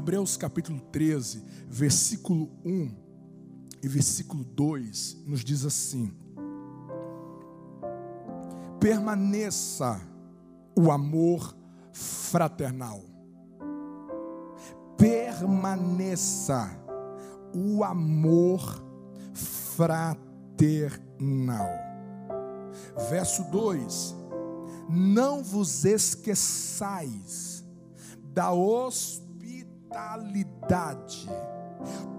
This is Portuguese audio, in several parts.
Hebreus capítulo 13, versículo 1 e versículo 2, nos diz assim: permaneça o amor fraternal. Permaneça o amor fraternal. Verso 2: não vos esqueçais da hospitalidade,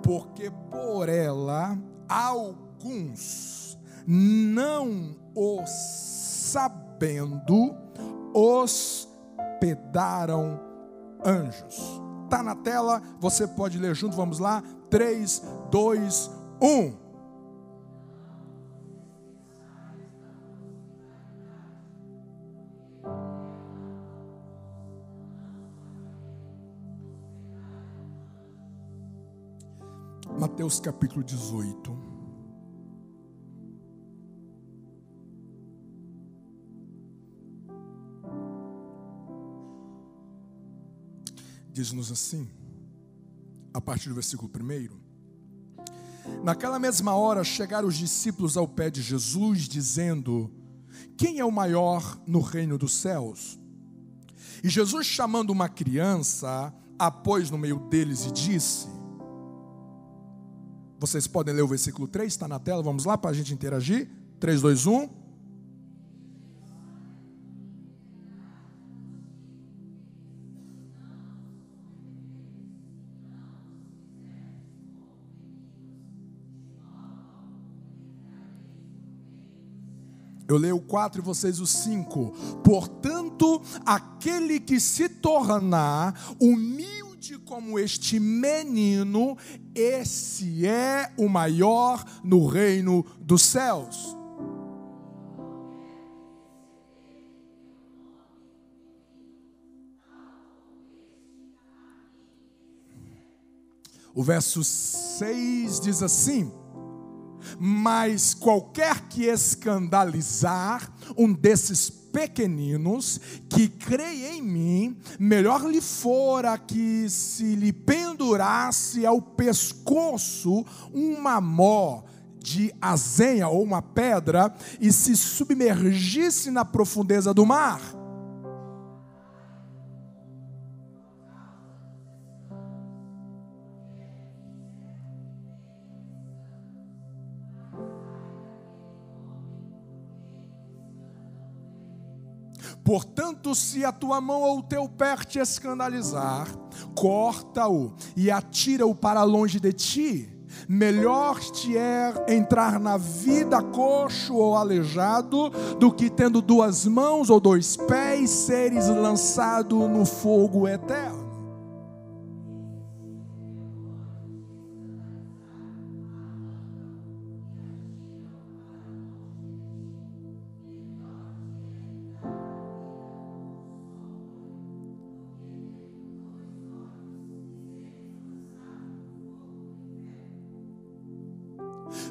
porque por ela alguns, não o sabendo, hospedaram anjos. Está na tela, você pode ler junto, vamos lá. 3, 2, 1. Mateus capítulo 18. Diz-nos assim, a partir do versículo 1: naquela mesma hora chegaram os discípulos ao pé de Jesus, dizendo: quem é o maior no reino dos céus? E Jesus, chamando uma criança, a pôs no meio deles e disse... Vocês podem ler o versículo 3, está na tela, vamos lá para a gente interagir. 3, 2, 1. Eu leio o 4 e vocês o 5. Portanto, aquele que se tornar humilde como este menino, esse é o maior no reino dos céus. O verso 6 diz assim: mas qualquer que escandalizar um desses pequeninos que crê em mim, melhor lhe fora que se lhe pendurasse ao pescoço uma mó de azenha ou uma pedra e se submergisse na profundeza do mar. Portanto, se a tua mão ou o teu pé te escandalizar, corta-o e atira-o para longe de ti. Melhor te é entrar na vida coxo ou aleijado, do que tendo 2 mãos ou 2 pés, seres lançado no fogo eterno.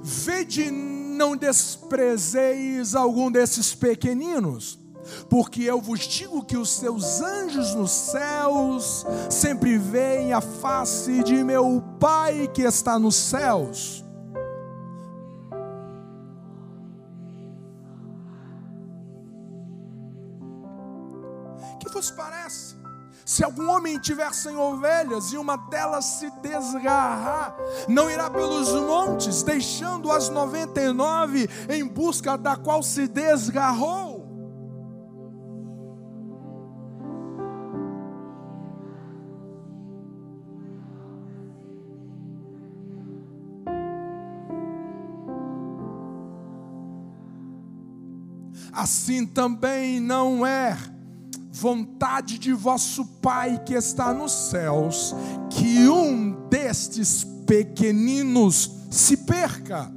Vede, não desprezeis algum desses pequeninos, porque eu vos digo que os seus anjos nos céus sempre veem a face de meu Pai que está nos céus. Que vos parece? Se algum homem tiver 100 ovelhas e uma delas se desgarrar, não irá pelos montes, deixando as 99 em busca da qual se desgarrou? Assim também não é vontade de vosso Pai que está nos céus, que um destes pequeninos se perca.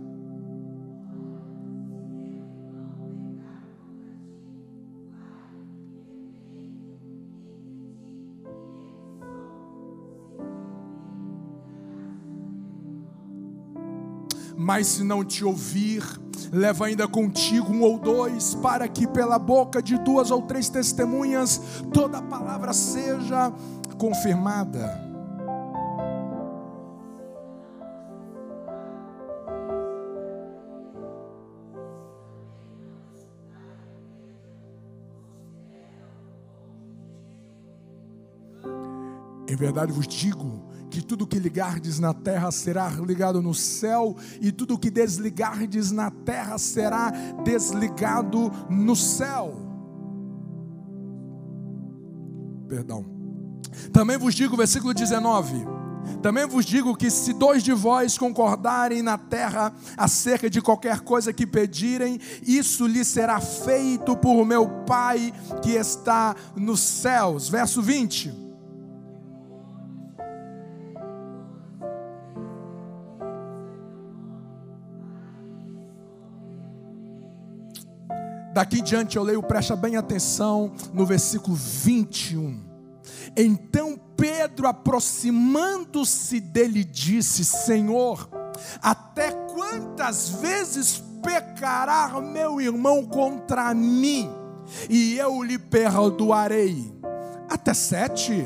Mas se não te ouvir, leva ainda contigo 1 ou 2, para que pela boca de 2 ou 3 testemunhas toda palavra seja confirmada. Em verdade vos digo que tudo que ligardes na terra será ligado no céu, e tudo que desligardes na terra será desligado no céu. Perdão. Também vos digo, versículo 19, também vos digo que se 2 de vós concordarem na terra acerca de qualquer coisa que pedirem, isso lhe será feito por meu Pai que está nos céus. Verso 20. Daqui em diante eu leio, presta bem atenção no versículo 21. Então Pedro, aproximando-se dele, disse: Senhor, até quantas vezes pecará meu irmão contra mim, e eu lhe perdoarei? Até 7?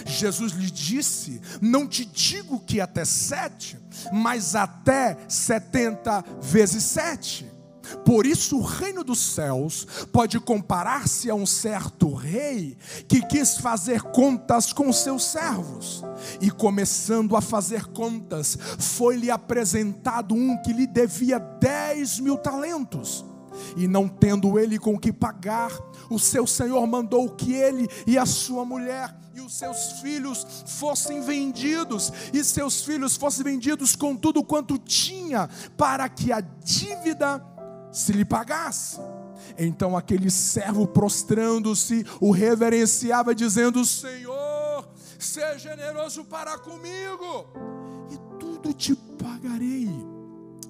Jesus lhe disse: não te digo que até 7, mas até 70 vezes 7. Por isso o reino dos céus pode comparar-se a um certo rei que quis fazer contas com seus servos. E começando a fazer contas, foi-lhe apresentado um que lhe devia 10.000 talentos. E não tendo ele com que pagar, o seu senhor mandou que ele e a sua mulher e os seus filhos fossem vendidos, e seus filhos fossem vendidos com tudo quanto tinha, para que a dívida se lhe pagasse. Então aquele servo, prostrando-se, o reverenciava, dizendo: Senhor, seja generoso para comigo, e tudo te pagarei.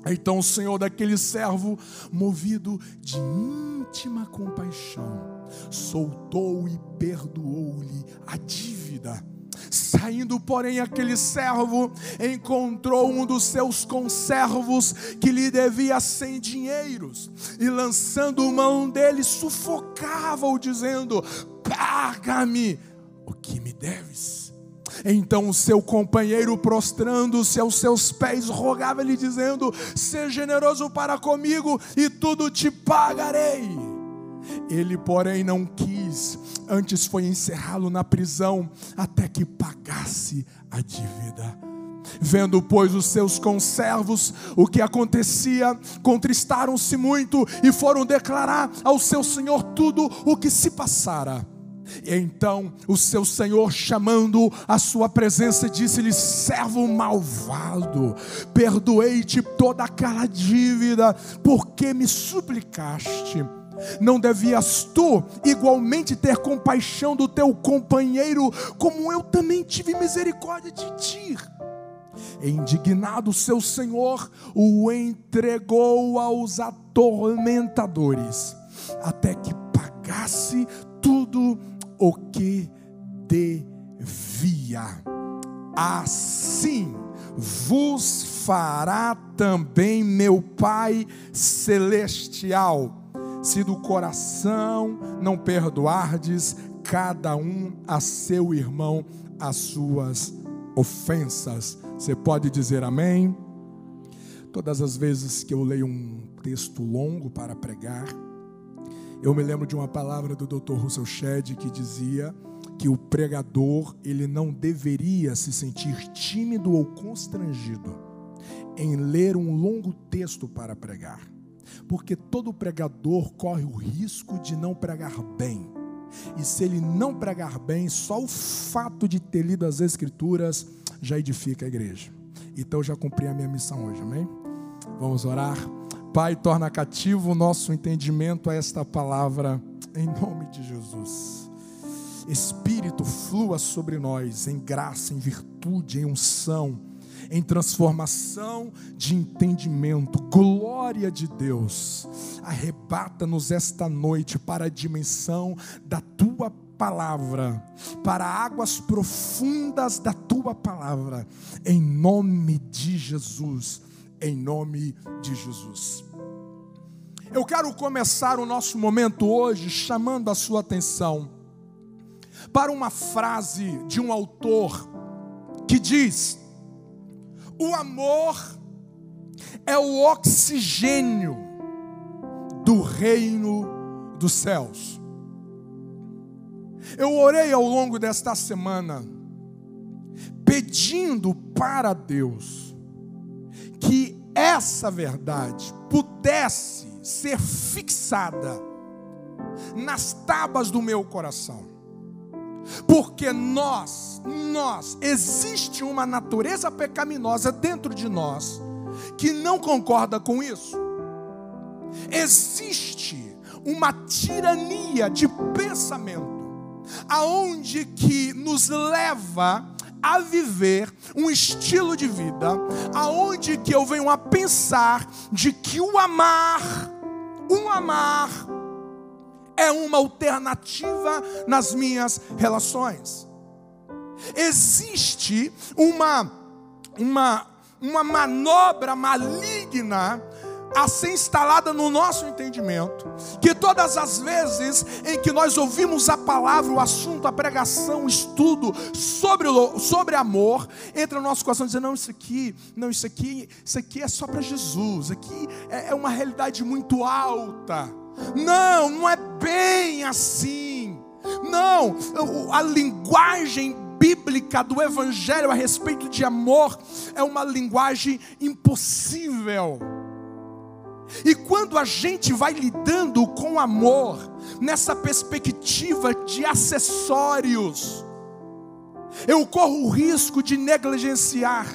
Então o senhor daquele servo, movido de íntima compaixão, soltou e perdoou-lhe a dívida. Saindo, porém, aquele servo encontrou um dos seus conservos que lhe devia 100 dinheiros, e lançando mão dele, sufocava-o, dizendo: paga-me o que me deves. Então o seu companheiro, prostrando-se aos seus pés, rogava-lhe, dizendo: seja generoso para comigo, e tudo te pagarei. Ele, porém, não quis, antes foi encerrá-lo na prisão, até que pagasse a dívida. Vendo, pois, os seus conservos o que acontecia, contristaram-se muito, e foram declarar ao seu senhor tudo o que se passara. E então o seu senhor, chamando-o à sua presença, disse-lhe: servo malvado, perdoei-te toda aquela dívida, porque me suplicaste. Não devias tu igualmente ter compaixão do teu companheiro, como eu também tive misericórdia de ti? Indignado, seu senhor o entregou aos atormentadores, até que pagasse tudo o que devia. Assim vos fará também meu Pai celestial, se do coração não perdoardes cada um a seu irmão as suas ofensas. Você pode dizer amém? Todas as vezes que eu leio um texto longo para pregar, eu me lembro de uma palavra do Dr. Russell Shedd, que dizia que o pregador, ele não deveria se sentir tímido ou constrangido em ler um longo texto para pregar, porque todo pregador corre o risco de não pregar bem. E se ele não pregar bem, só o fato de ter lido as Escrituras já edifica a igreja. Então eu já cumpri a minha missão hoje, amém? Vamos orar. Pai, torna cativo o nosso entendimento a esta palavra, em nome de Jesus. Espírito, flua sobre nós em graça, em virtude, em unção, em transformação de entendimento. Glória de Deus, arrebata-nos esta noite para a dimensão da Tua palavra, para águas profundas da Tua palavra, em nome de Jesus, em nome de Jesus. Eu quero começar o nosso momento hoje chamando a sua atenção para uma frase de um autor que diz: o amor é o oxigênio do reino dos céus. Eu orei ao longo desta semana pedindo para Deus que essa verdade pudesse ser fixada nas tábuas do meu coração. Porque existe uma natureza pecaminosa dentro de nós que não concorda com isso. Existe uma tirania de pensamento, aonde que nos leva a viver um estilo de vida, aonde que eu venho a pensar de que o amar é uma alternativa nas minhas relações. Existe uma manobra maligna a ser instalada no nosso entendimento, que todas as vezes em que nós ouvimos a palavra, o assunto, a pregação, o estudo sobre amor, entra no nosso coração dizendo, isso aqui é só para Jesus, aqui é uma realidade muito alta. Não é bem assim. Não, a linguagem bíblica do evangelho a respeito de amor é uma linguagem impossível. E quando a gente vai lidando com amor nessa perspectiva de acessórios, eu corro o risco de negligenciar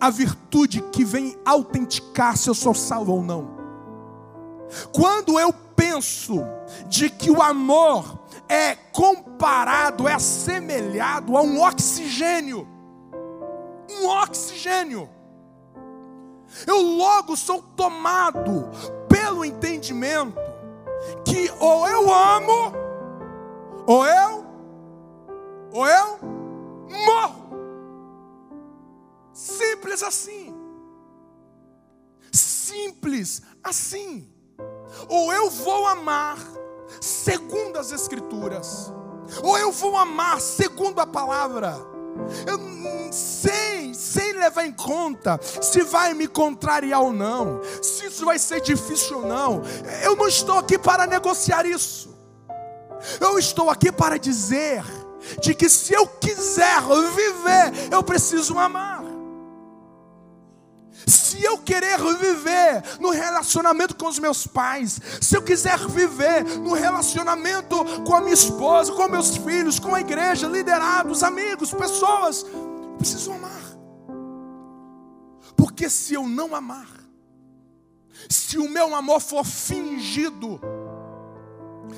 a virtude que vem autenticar se eu sou salvo ou não. Quando eu penso de que o amor é comparado, é assemelhado a um oxigênio, eu logo sou tomado pelo entendimento que ou eu amo, ou eu morro. Simples assim. Simples assim. Ou eu vou amar segundo as Escrituras, ou eu vou amar segundo a palavra. Eu sem levar em conta se vai me contrariar ou não, se isso vai ser difícil ou não. Eu não estou aqui para negociar isso. Eu estou aqui para dizer de que se eu quiser viver, eu preciso amar. Se eu querer viver no relacionamento com os meus pais, se eu quiser viver no relacionamento com a minha esposa, com meus filhos, com a igreja, liderados, amigos, pessoas, eu preciso amar. Porque se eu não amar, se o meu amor for fingido,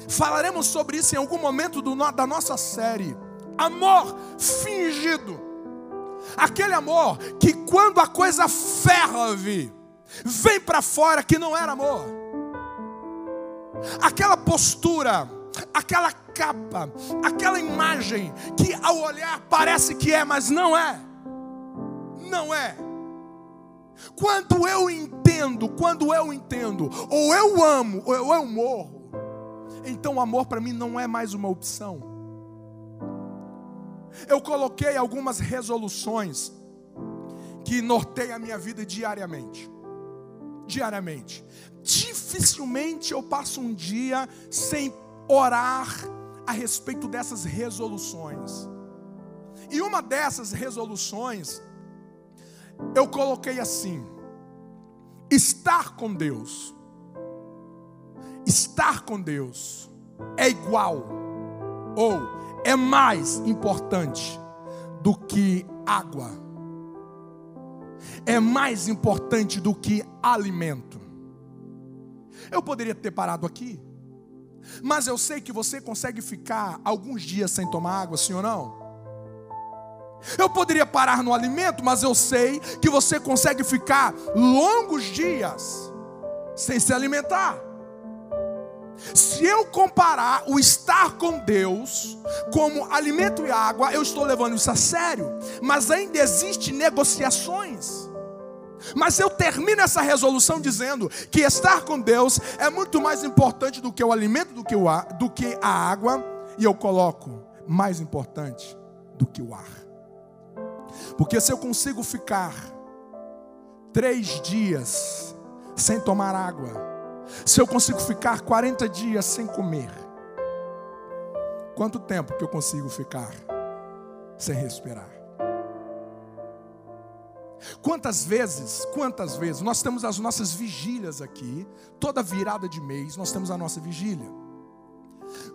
falaremos sobre isso em algum momento da nossa série, amor fingido. Aquele amor que quando a coisa ferve, vem para fora que não era amor. Aquela postura, aquela capa, aquela imagem que ao olhar parece que é, mas não é. Não é. Quando eu entendo, ou eu amo, ou eu morro, então o amor para mim não é mais uma opção. Eu coloquei algumas resoluções que norteiam a minha vida diariamente. Dificilmente eu passo um dia sem orar a respeito dessas resoluções. E uma dessas resoluções, eu coloquei assim: estar com Deus é igual ou é mais importante do que água, é mais importante do que alimento. Eu poderia ter parado aqui, mas eu sei que você consegue ficar alguns dias sem tomar água, sim ou não? Eu poderia parar no alimento, mas eu sei que você consegue ficar longos dias sem se alimentar. Se eu comparar o estar com Deus como alimento e água, eu estou levando isso a sério. Mas ainda existem negociações. Mas eu termino essa resolução dizendo que estar com Deus é muito mais importante do que o alimento, do que a água. E eu coloco mais importante do que o ar. Porque se eu consigo ficar 3 dias sem tomar água, se eu consigo ficar 40 dias sem comer, quanto tempo que eu consigo ficar sem respirar? Quantas vezes, nós temos as nossas vigílias aqui, toda virada de mês, nós temos a nossa vigília.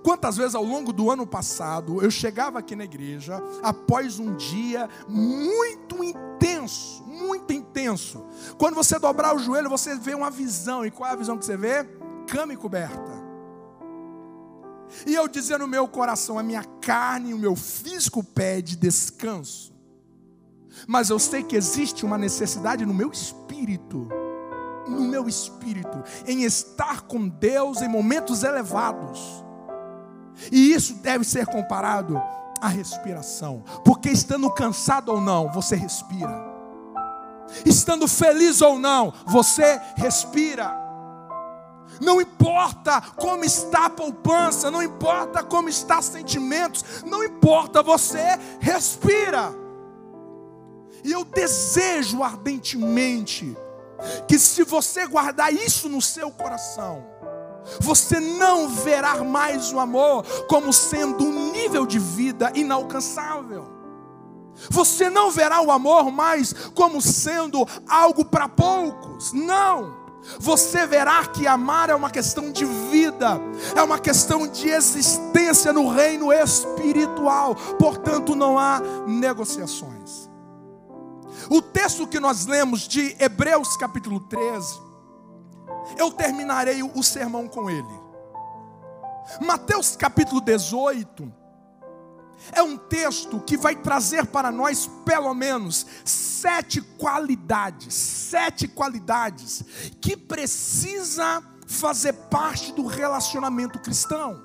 Quantas vezes ao longo do ano passado, eu chegava aqui na igreja, após um dia muito intenso, quando você dobrar o joelho, você vê uma visão, e qual é a visão que você vê? Cama e coberta. E eu dizia no meu coração, a minha carne e o meu físico pede descanso. Mas eu sei que existe uma necessidade no meu espírito, em estar com Deus em momentos elevados. E isso deve ser comparado à respiração. Porque estando cansado ou não, você respira. Estando feliz ou não, você respira. Não importa como está a poupança, não importa como estão os sentimentos, não importa, você respira. E eu desejo ardentemente que, se você guardar isso no seu coração, você não verá mais o amor como sendo um nível de vida inalcançável. Você não verá o amor mais como sendo algo para poucos. Não. Você verá que amar é uma questão de vida, é uma questão de existência no reino espiritual. Portanto, não há negociações. O texto que nós lemos de Hebreus capítulo 13, eu terminarei o sermão com ele. Mateus capítulo 18 é um texto que vai trazer para nós pelo menos 7 qualidades que precisa fazer parte do relacionamento cristão.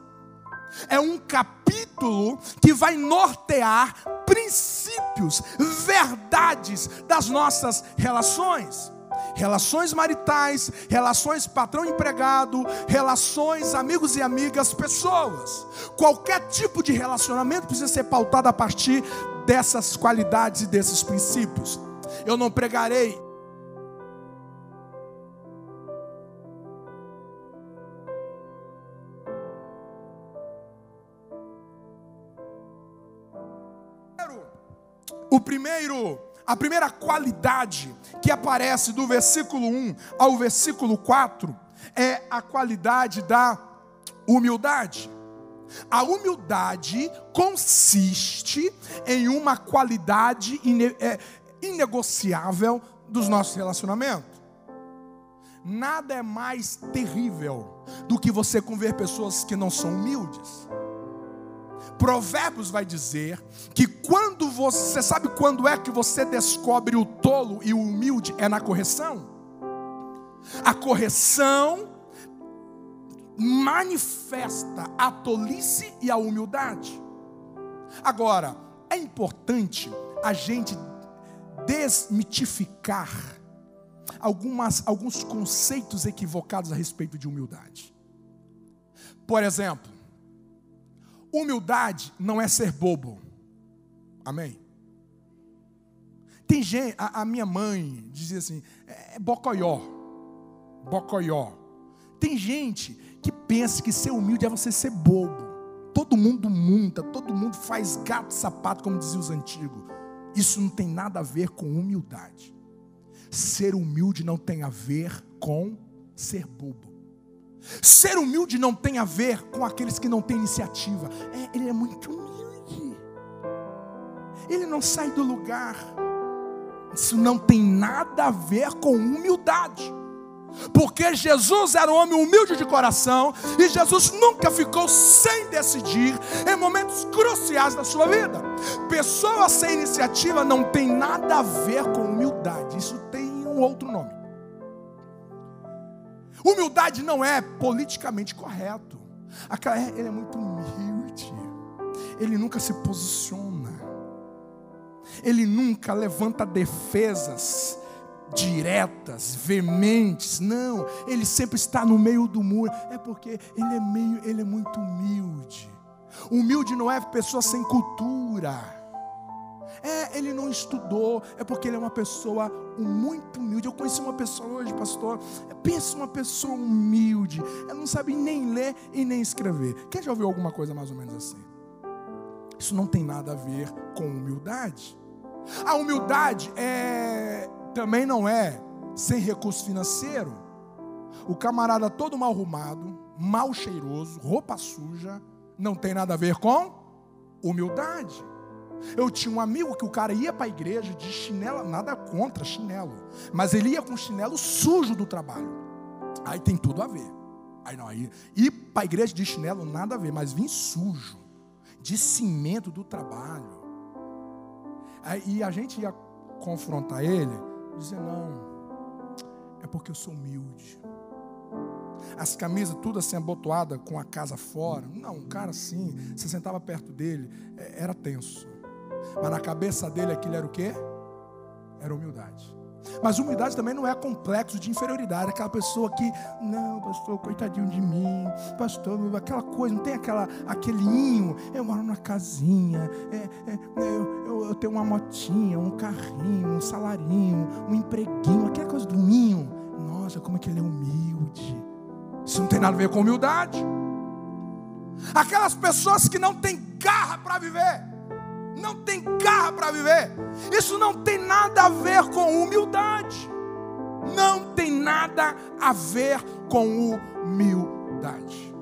É um capítulo que vai nortear princípios, verdades das nossas relações. Relações maritais, relações patrão-empregado, relações amigos e amigas, pessoas. Qualquer tipo de relacionamento precisa ser pautado a partir dessas qualidades e desses princípios. Eu não pregarei a primeira qualidade que aparece do versículo 1 ao versículo 4 é a qualidade da humildade. A humildade consiste em uma qualidade inegociável dos nossos relacionamentos. Nada é mais terrível do que você conviver pessoas que não são humildes. Provérbios vai dizer que quando você sabe quando é que você descobre o tolo e o humilde? É na correção. A correção manifesta a tolice e a humildade. Agora, é importante a gente desmitificar alguns conceitos equivocados a respeito de humildade. Por exemplo, humildade não é ser bobo. Amém? Tem gente, a minha mãe dizia assim, é bocoió. Tem gente que pensa que ser humilde é você ser bobo. Todo mundo monta, todo mundo faz gato e sapato, como diziam os antigos. Isso não tem nada a ver com humildade. Ser humilde não tem a ver com ser bobo. Ser humilde não tem a ver com aqueles que não têm iniciativa. Ele é muito humilde. Ele não sai do lugar. Isso não tem nada a ver com humildade. Porque Jesus era um homem humilde de coração. E Jesus nunca ficou sem decidir em momentos cruciais da sua vida. Pessoas sem iniciativa não tem nada a ver com humildade. Isso tem um outro nome. Humildade não é politicamente correto. Ele é muito humilde. Ele nunca se posiciona. Ele nunca levanta defesas diretas, veementes. Não, ele sempre está no meio do muro. É porque ele é muito humilde. Humilde não é pessoa sem cultura. Ele não estudou, é porque ele é uma pessoa muito humilde. Eu conheci uma pessoa hoje, pastor. Pensa uma pessoa humilde. Ela não sabe nem ler e nem escrever. Quem já ouviu alguma coisa mais ou menos assim? Isso não tem nada a ver com humildade. A humildade também não é sem recurso financeiro. O camarada todo mal arrumado, mal cheiroso, roupa suja, não tem nada a ver com humildade. Eu tinha um amigo que o cara ia para a igreja de chinelo, nada contra chinelo, mas ele ia com chinelo sujo do trabalho. Aí tem tudo a ver. Aí ir para a igreja de chinelo, nada a ver, mas vim sujo, de cimento do trabalho. E a gente ia confrontar ele, dizendo: não, é porque eu sou humilde. As camisas tudo assim abotoada, com a casa fora. Não, um cara assim, você sentava perto dele, era tenso. Mas na cabeça dele aquilo era o quê? Era humildade. Mas humildade também não é complexo de inferioridade. Aquela pessoa que, não, pastor, coitadinho de mim, pastor, aquela coisa, não tem aquele inho. Eu moro numa casinha, eu tenho uma motinha, um carrinho, um salarinho, um empreguinho, aquela coisa do inho. Nossa, como é que ele é humilde. Isso não tem nada a ver com humildade. Aquelas pessoas que não têm garra para viver, não tem garra para viver, isso não tem nada a ver com humildade. Não tem nada a ver com humildade.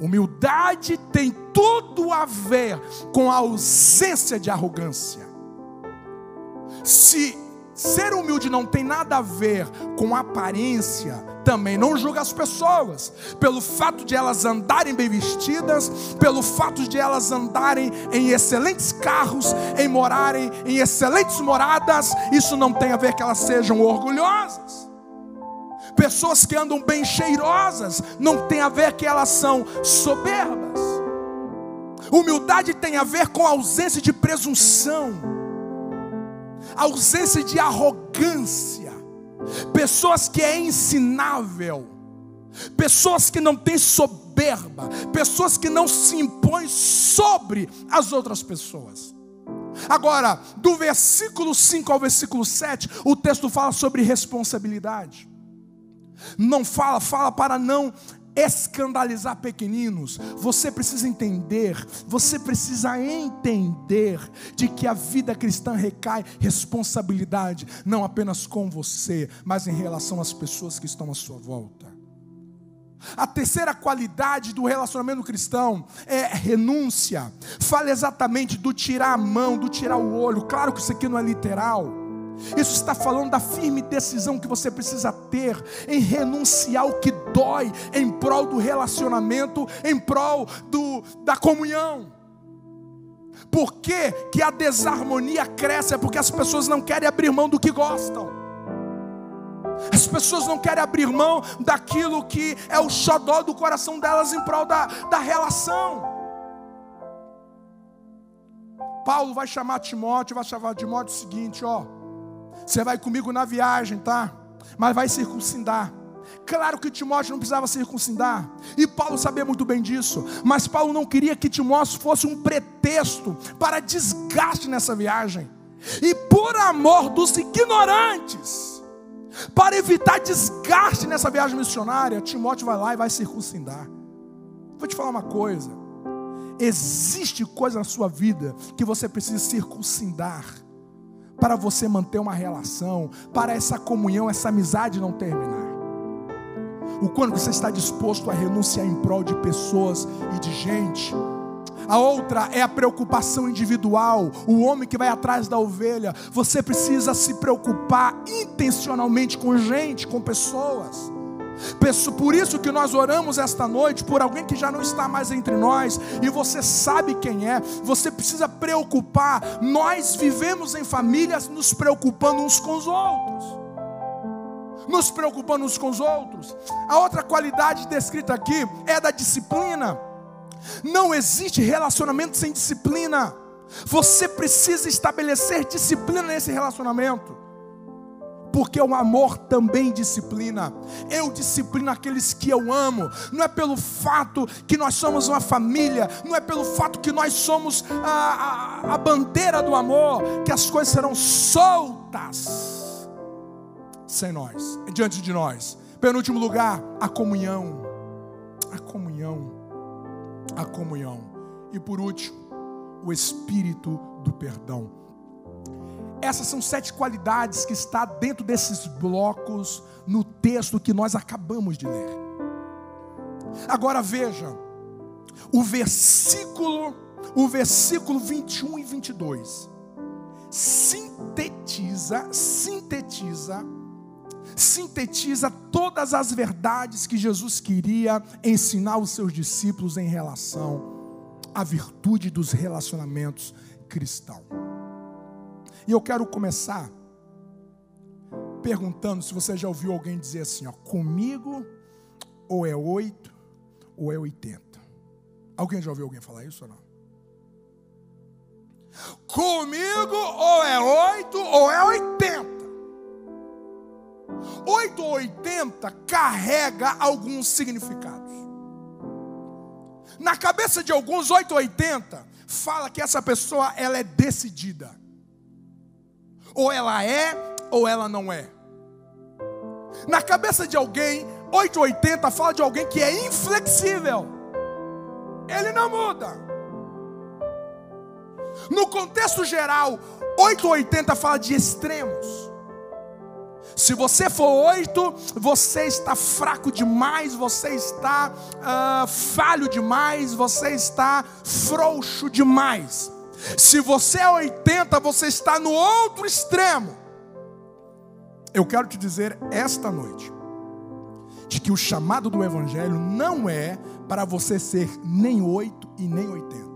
Humildade tem tudo a ver com a ausência de arrogância. Se ser humilde não tem nada a ver com aparência, também não julga as pessoas pelo fato de elas andarem bem vestidas, pelo fato de elas andarem em excelentes carros, em morarem em excelentes moradas. Isso não tem a ver que elas sejam orgulhosas. Pessoas que andam bem cheirosas, não tem a ver que elas são soberbas. Humildade tem a ver com a ausência de presunção, ausência de arrogância. Pessoas que é ensinável, pessoas que não têm soberba, pessoas que não se impõem sobre as outras pessoas. Agora, do versículo 5 ao versículo 7, o texto fala sobre responsabilidade. Não fala para não escandalizar pequeninos. Você precisa entender de que a vida cristã recai responsabilidade, não apenas com você, mas em relação às pessoas que estão à sua volta. A terceira qualidade do relacionamento cristão é renúncia. Fala exatamente do tirar a mão, do tirar o olho. Claro que isso aqui não é literal. Isso está falando da firme decisão que você precisa ter em renunciar ao que dói, em prol do relacionamento, em prol da comunhão. Por que a desarmonia cresce? É porque as pessoas não querem abrir mão do que gostam. As pessoas não querem abrir mão daquilo que é o xodó do coração delas em prol da relação. Paulo vai chamar Timóteo o seguinte: você vai comigo na viagem, tá? Mas vai circuncidar. Claro que Timóteo não precisava circuncidar, e Paulo sabia muito bem disso. Mas Paulo não queria que Timóteo fosse um pretexto para desgaste nessa viagem. E por amor dos ignorantes, para evitar desgaste nessa viagem missionária, Timóteo vai lá e vai circuncidar. Vou te falar uma coisa: existe coisa na sua vida que você precisa circuncidar para você manter uma relação, para essa comunhão, essa amizade não terminar. O quanto você está disposto a renunciar em prol de pessoas e de gente. A outra é a preocupação individual, o homem que vai atrás da ovelha. Você precisa se preocupar intencionalmente com gente, com pessoas. Por isso que nós oramos esta noite por alguém que já não está mais entre nós, e você sabe quem é. Você precisa preocupar. Nós vivemos em famílias nos preocupando uns com os outros. A outra qualidade descrita aqui é da disciplina. Não existe relacionamento sem disciplina. Você precisa estabelecer disciplina nesse relacionamento, porque o amor também disciplina. Eu disciplino aqueles que eu amo. Não é pelo fato que nós somos uma família, não é pelo fato que nós somos a bandeira do amor, que as coisas serão soltas sem nós, diante de nós. Penúltimo lugar, a comunhão. E por último, o espírito do perdão. Essas são 7 qualidades que está dentro desses blocos no texto que nós acabamos de ler. Agora veja, o versículo 21 e 22 sintetiza todas as verdades que Jesus queria ensinar aos seus discípulos em relação à virtude dos relacionamentos cristãos. E eu quero começar perguntando se você já ouviu alguém dizer assim, ó, comigo ou é 8 ou é 80. Alguém já ouviu alguém falar isso ou não? Comigo ou é 8 ou é 80. 8 ou 80 carrega alguns significados. Na cabeça de alguns, 8 ou 80 fala que essa pessoa ela é decidida. Ou ela é, ou ela não é. Na cabeça de alguém, 8 ou 80 fala de alguém que é inflexível. Ele não muda. No contexto geral, 8 ou 80 fala de extremos. Se você for 8, você está fraco demais, você está falho demais, você está frouxo demais. Se você é 80, você está no outro extremo. Eu quero te dizer esta noite, de que o chamado do Evangelho não é para você ser nem 8 e nem 80.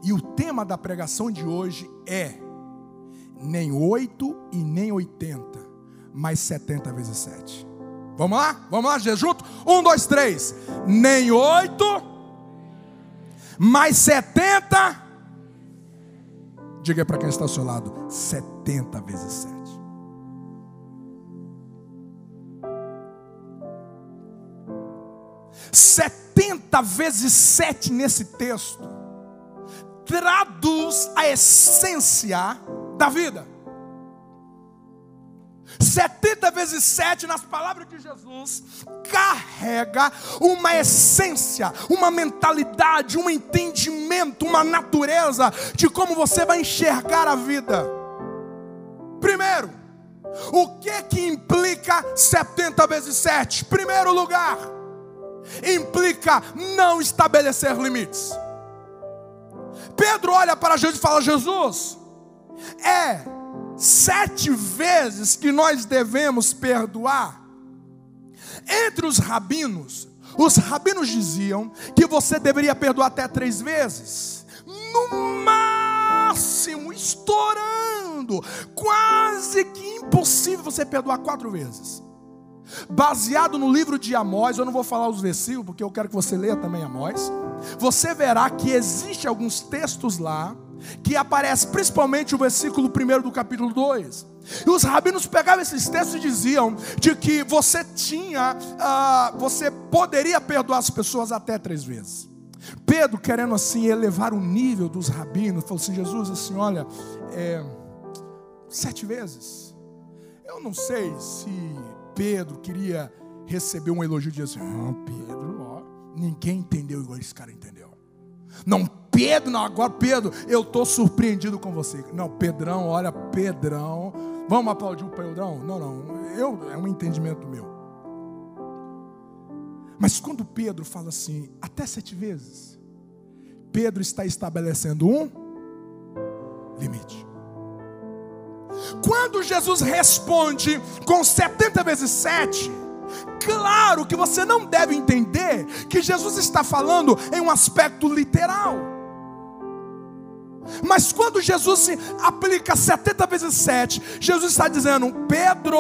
E o tema da pregação de hoje é nem 8 e nem 80, mas 70 vezes 7. Vamos lá? Vamos lá, junto? 1, 2, 3. Nem 8... mais 70, diga para quem está ao seu lado, 70 vezes 7. Setenta vezes 7 nesse texto traduz a essência da vida. 70 vezes 7, nas palavras de Jesus, carrega uma essência, uma mentalidade, um entendimento, uma natureza de como você vai enxergar a vida. Primeiro, o que implica 70 vezes 7? Primeiro lugar, implica não estabelecer limites. Pedro olha para Jesus e fala: Jesus, 7 vezes que nós devemos perdoar. Entre os rabinos diziam que você deveria perdoar até 3 vezes. No máximo, estourando, quase que impossível você perdoar 4 vezes. Baseado no livro de Amós, eu não vou falar os versículos, porque eu quero que você leia também Amós. Você verá que existe alguns textos lá que aparece principalmente o versículo 1 do capítulo 2. E os rabinos pegavam esses textos e diziam de que você poderia perdoar as pessoas até 3 vezes. Pedro, querendo assim elevar o nível dos rabinos, falou assim: Jesus, assim, olha, 7 vezes. Eu não sei se Pedro queria receber um elogio de assim: Pedro, ó, ninguém entendeu igual esse cara entendeu. Não, Pedro, não, agora Pedro, eu estou surpreendido com você. Não, Pedrão, olha, Pedrão, vamos aplaudir o Pedrão? Não, é um entendimento meu. Mas quando Pedro fala assim, até 7 vezes, Pedro está estabelecendo um limite. Quando Jesus responde com 70 vezes 7, claro que você não deve entender que Jesus está falando em um aspecto literal. Mas quando Jesus se aplica 70 vezes 7, Jesus está dizendo: Pedro,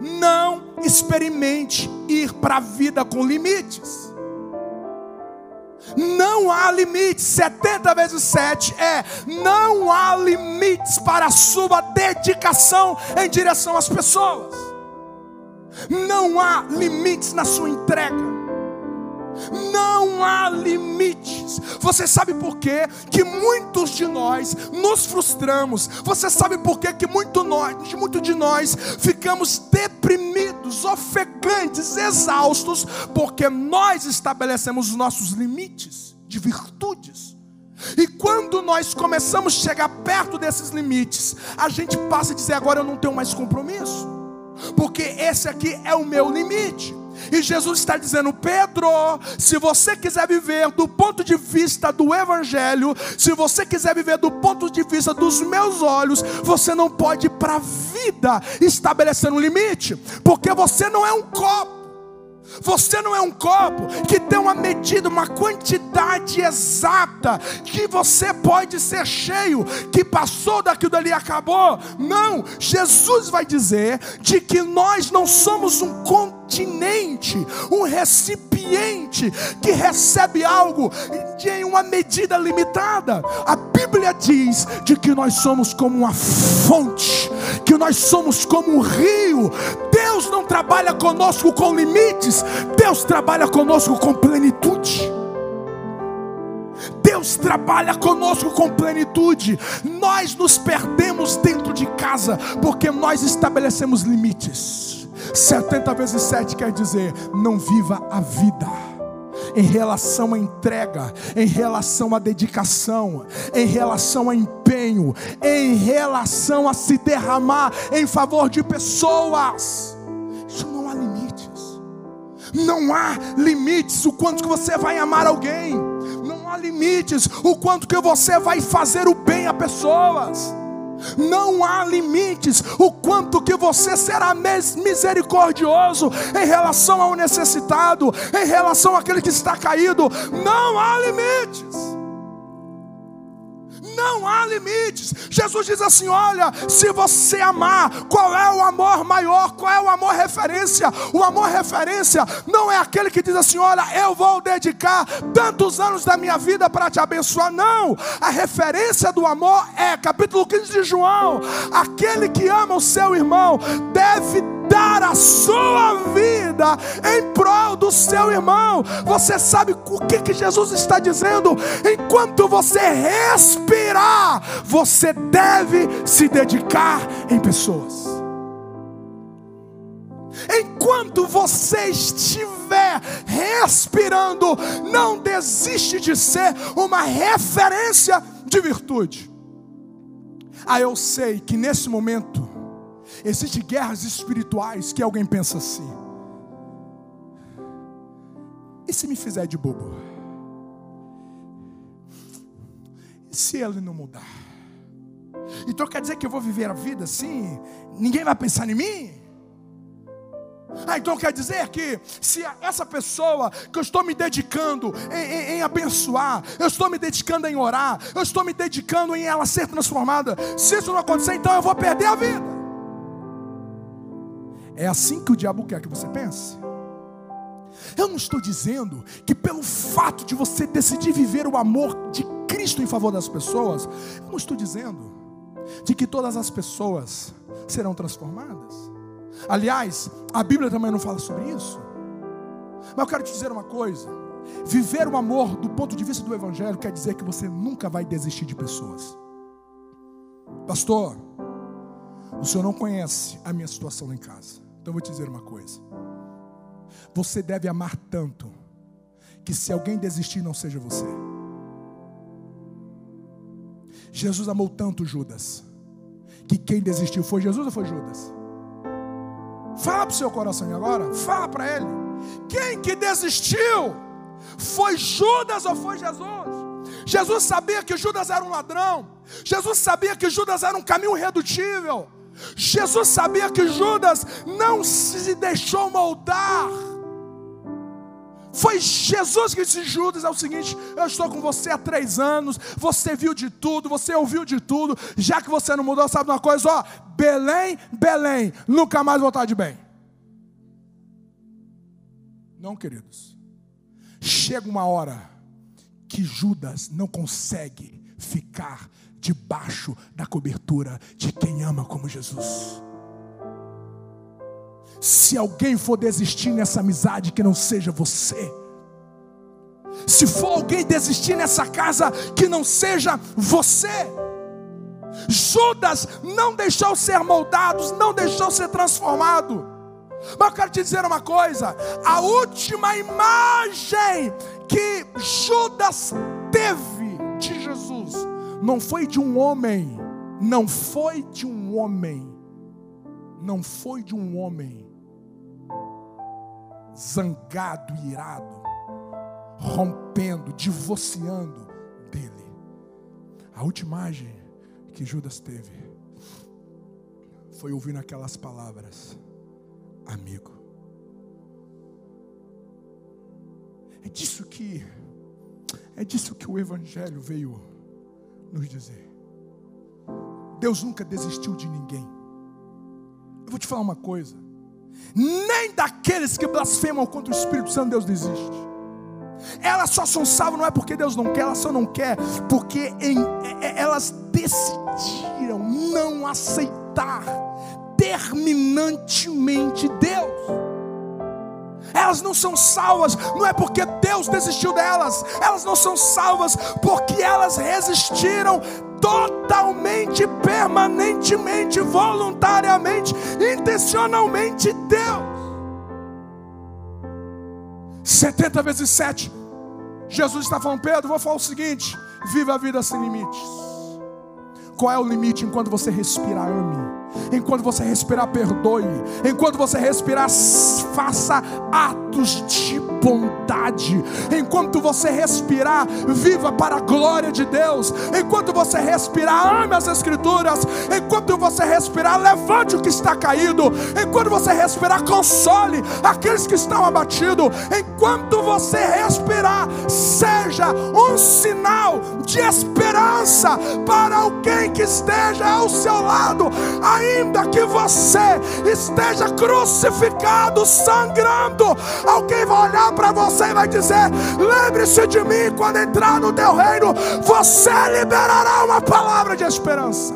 não experimente ir para a vida com limites. Não há limites. 70 vezes 7 não há limites para a sua dedicação em direção às pessoas. Não há limites na sua entrega. Não há limites. Você sabe por quê que muitos de nós nos frustramos? Você sabe por quê que muito de nós ficamos deprimidos, ofegantes, exaustos? Porque nós estabelecemos os nossos limites de virtudes. E quando nós começamos a chegar perto desses limites, a gente passa a dizer: agora eu não tenho mais compromisso, porque esse aqui é o meu limite. E Jesus está dizendo: Pedro, se você quiser viver do ponto de vista do Evangelho, se você quiser viver do ponto de vista dos meus olhos, você não pode ir para a vida estabelecendo um limite, porque você não é um copo. Você não é um copo que tem uma medida, uma quantidade exata, que você pode ser cheio, que passou daquilo ali e acabou. Não, Jesus vai dizer de que nós não somos um continente, um recipiente que recebe algo em uma medida limitada. A Bíblia diz de que nós somos como uma fonte, que nós somos como um rio. Deus não trabalha conosco com limites, Deus trabalha conosco com plenitude. Deus trabalha conosco com plenitude. Nós nos perdemos dentro de casa porque nós estabelecemos limites. 70 vezes 7 quer dizer: não viva a vida em relação à entrega, em relação à dedicação, em relação a empenho, em relação a se derramar em favor de pessoas. Isso não há limites. Não há limites o quanto que você vai amar alguém. Não há limites o quanto que você vai fazer o bem a pessoas. Não há limites o quanto que você será misericordioso em relação ao necessitado, em relação àquele que está caído. Não há limites. Não há limites. Jesus diz assim: olha, se você amar, qual é o amor maior? Qual é o amor referência? O amor referência não é aquele que diz assim: olha, eu vou dedicar tantos anos da minha vida para te abençoar. Não, a referência do amor é, capítulo 15 de João: aquele que ama o seu irmão deve dar a sua vida em prol do seu irmão. Você sabe o que Jesus está dizendo? Enquanto você respirar, você deve se dedicar em pessoas. Enquanto você estiver respirando, não desiste de ser uma referência de virtude. Eu sei que nesse momento existem guerras espirituais que alguém pensa assim: e se me fizer de bobo? E se ele não mudar? Então quer dizer que eu vou viver a vida assim? Ninguém vai pensar em mim? Então quer dizer que se essa pessoa que eu estou me dedicando em abençoar, eu estou me dedicando em orar, eu estou me dedicando em ela ser transformada, se isso não acontecer, então eu vou perder a vida. É assim que o diabo quer que você pense. Eu não estou dizendo que pelo fato de você decidir viver o amor de Cristo em favor das pessoas, eu não estou dizendo de que todas as pessoas serão transformadas. Aliás, a Bíblia também não fala sobre isso. Mas eu quero te dizer uma coisa: viver o amor do ponto de vista do Evangelho quer dizer que você nunca vai desistir de pessoas. Pastor, o senhor não conhece a minha situação lá em casa. Então eu vou te dizer uma coisa: você deve amar tanto que se alguém desistir, não seja você. Jesus amou tanto Judas que quem desistiu foi Jesus ou foi Judas? Fala para o seu coração agora, fala para ele. Quem que desistiu? Foi Judas ou foi Jesus? Jesus sabia que Judas era um ladrão. Jesus sabia que Judas era um caminho irredutível. Jesus sabia que Judas não se deixou moldar. Foi Jesus que disse: Judas, é o seguinte, eu estou com você há 3 anos, você viu de tudo, você ouviu de tudo, já que você não mudou, sabe uma coisa? Ó, Belém, Belém, nunca mais voltar de bem. Não, queridos. Chega uma hora que Judas não consegue ficar debaixo da cobertura de quem ama como Jesus. Se alguém for desistir nessa amizade, que não seja você. Se for alguém desistir nessa casa, que não seja você. Judas não deixou ser moldado, não deixou ser transformado. Mas eu quero te dizer uma coisa: a última imagem que Judas teve de Jesus não foi de um homem, não foi de um homem, não foi de um homem zangado, irado, rompendo, divorciando dele. A última imagem que Judas teve foi ouvindo aquelas palavras: amigo. É disso que o Evangelho veio nos dizer. Deus nunca desistiu de ninguém. Eu vou te falar uma coisa: nem daqueles que blasfemam contra o Espírito Santo Deus desiste. Elas só são salvas não é porque Deus não quer, elas só não quer porque elas decidiram não aceitar terminantemente Deus. Elas não são salvas, não é porque Deus desistiu delas. Elas não são salvas porque elas resistiram totalmente, permanentemente, voluntariamente, intencionalmente Deus. 70 vezes 7. Jesus está falando: Pedro, vou falar o seguinte: viva a vida sem limites. Qual é o limite? Enquanto você respirar, ame. Enquanto você respirar, perdoe. Enquanto você respirar, faça atos de bondade. Enquanto você respirar, viva para a glória de Deus. Enquanto você respirar, ame as Escrituras. Enquanto você respirar, levante o que está caído. Enquanto você respirar, console aqueles que estão abatidos. Enquanto você respirar, seja um sinal de esperança para alguém que esteja ao seu lado. Ainda que você esteja crucificado, sangrando, alguém vai olhar para você e vai dizer: lembre-se de mim quando entrar no teu reino. Você liberará uma palavra de esperança.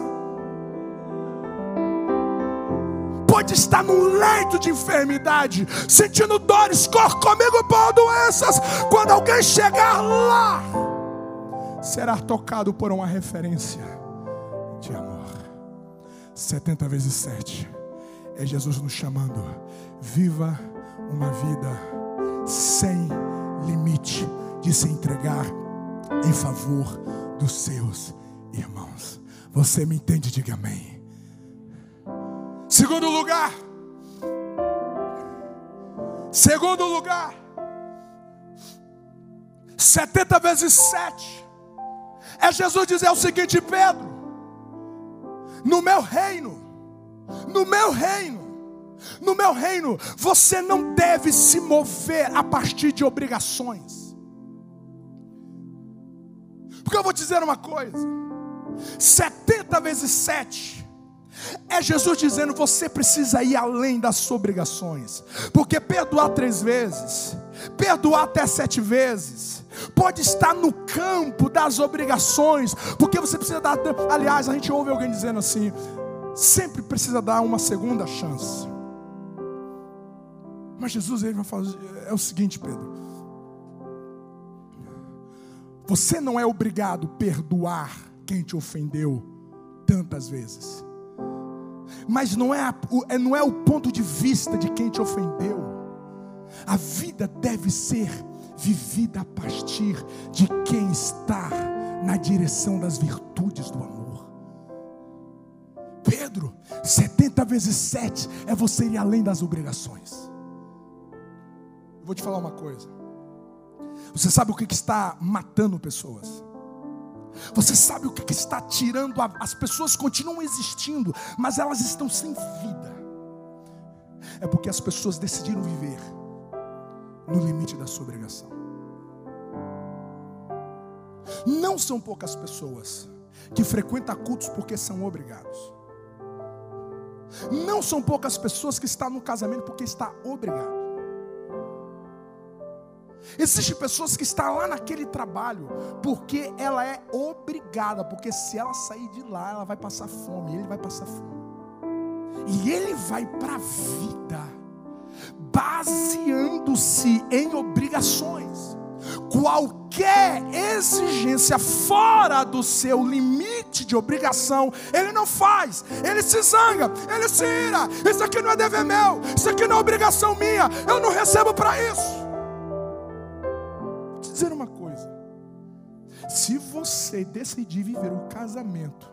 Pode estar num leito de enfermidade, sentindo dores, corre comigo por doenças. Quando alguém chegar lá, será tocado por uma referência de amor. 70 vezes 7 é Jesus nos chamando: viva uma vida sem limite de se entregar em favor dos seus irmãos. Você me entende? Diga amém. Segundo lugar, 70 vezes 7 é Jesus dizer o seguinte: Pedro, no meu reino, você não deve se mover a partir de obrigações. Porque eu vou dizer uma coisa: 70 vezes 7 é Jesus dizendo: você precisa ir além das suas obrigações. Porque perdoar 3 vezes, perdoar até 7 vezes, pode estar no campo das obrigações. Porque você precisa dar, aliás, a gente ouve alguém dizendo assim: sempre precisa dar uma segunda chance. Mas Jesus, ele vai falar: é o seguinte, Pedro, você não é obrigado a perdoar quem te ofendeu tantas vezes. Mas não é o ponto de vista de quem te ofendeu. A vida deve ser vivida a partir de quem está na direção das virtudes do amor. Pedro, 70 vezes 7 é você ir além das obrigações. Eu vou te falar uma coisa: você sabe o que está matando pessoas? Você sabe o que está tirando? As pessoas continuam existindo, mas elas estão sem vida. É porque as pessoas decidiram viver no limite da sua obrigação. Não são poucas pessoas que frequentam cultos porque são obrigados. Não são poucas pessoas que estão no casamento porque está obrigado. Existem pessoas que estão lá naquele trabalho porque ela é obrigada, porque se ela sair de lá, ela vai passar fome, ele vai passar fome. E ele vai para a vida baseando-se em obrigações. Qualquer exigência fora do seu limite de obrigação, ele não faz. Ele se zanga, ele se ira. Isso aqui não é dever meu, isso aqui não é obrigação minha, eu não recebo para isso. Vou te dizer uma coisa: Se você decidir viver o casamento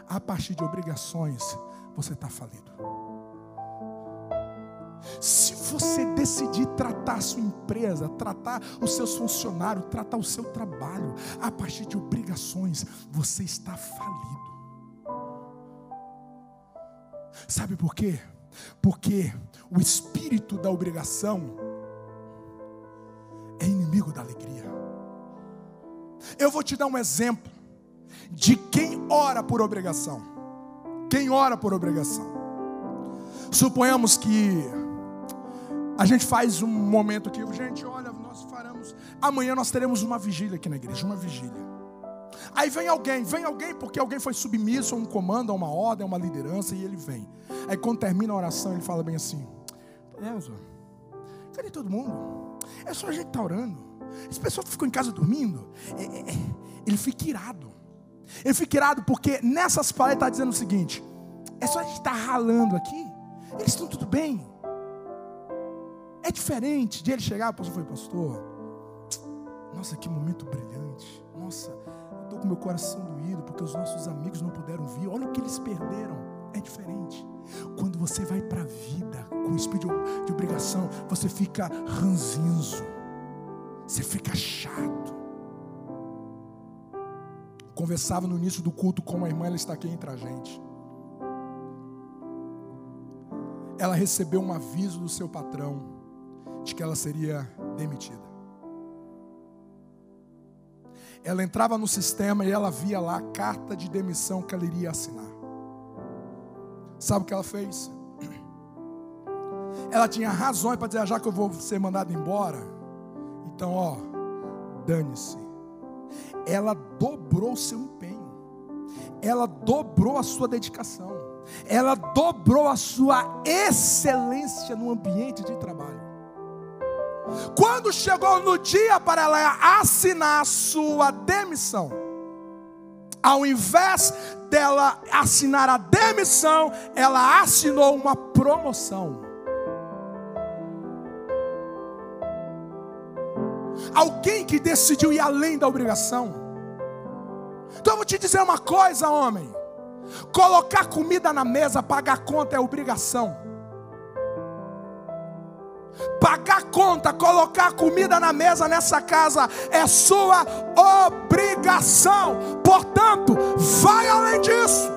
a partir de obrigações, você está falido. Se você decidir tratar a sua empresa, tratar os seus funcionários, tratar o seu trabalho a partir de obrigações, você está falido. Sabe por quê? Porque o espírito da obrigação é inimigo da alegria. Eu vou te dar um exemplo de quem ora por obrigação. Quem ora por obrigação. Suponhamos que a gente faz um momento aqui, gente, olha, nós faremos, amanhã nós teremos uma vigília aqui na igreja, uma vigília. Aí vem alguém porque alguém foi submisso a um comando, a uma ordem, a uma liderança, e ele vem. Aí quando termina a oração, ele fala bem assim: Deus, cadê todo mundo? É só a gente estar orando. Esse pessoal ficou em casa dormindo. Ele fica irado. Ele fica irado porque nessas palavras ele está dizendo o seguinte: é só a gente estar ralando aqui, eles estão tudo bem. É diferente de ele chegar, pastor, nossa, que momento brilhante. Nossa, eu estou com meu coração doído porque os nossos amigos não puderam vir. Olha o que eles perderam. É diferente. Quando você vai para a vida com espírito de obrigação, você fica ranzinzo, você fica chato. Conversava no início do culto com uma irmã, ela está aqui entre a gente. Ela recebeu um aviso do seu patrão de que ela seria demitida. Ela entrava no sistema e ela via lá a carta de demissão que ela iria assinar. Sabe o que ela fez? Ela tinha razões para dizer: já que eu vou ser mandada embora, então dane-se. Ela dobrou o seu empenho, ela dobrou a sua dedicação, ela dobrou a sua excelência no ambiente de trabalho. Quando chegou no dia para ela assinar a sua demissão, ao invés dela assinar a demissão, ela assinou uma promoção. Alguém que decidiu ir além da obrigação. Então eu vou te dizer uma coisa, homem: colocar comida na mesa, pagar conta é obrigação. Pagar conta, colocar comida na mesa nessa casa é sua obrigação. Portanto, vai além disso.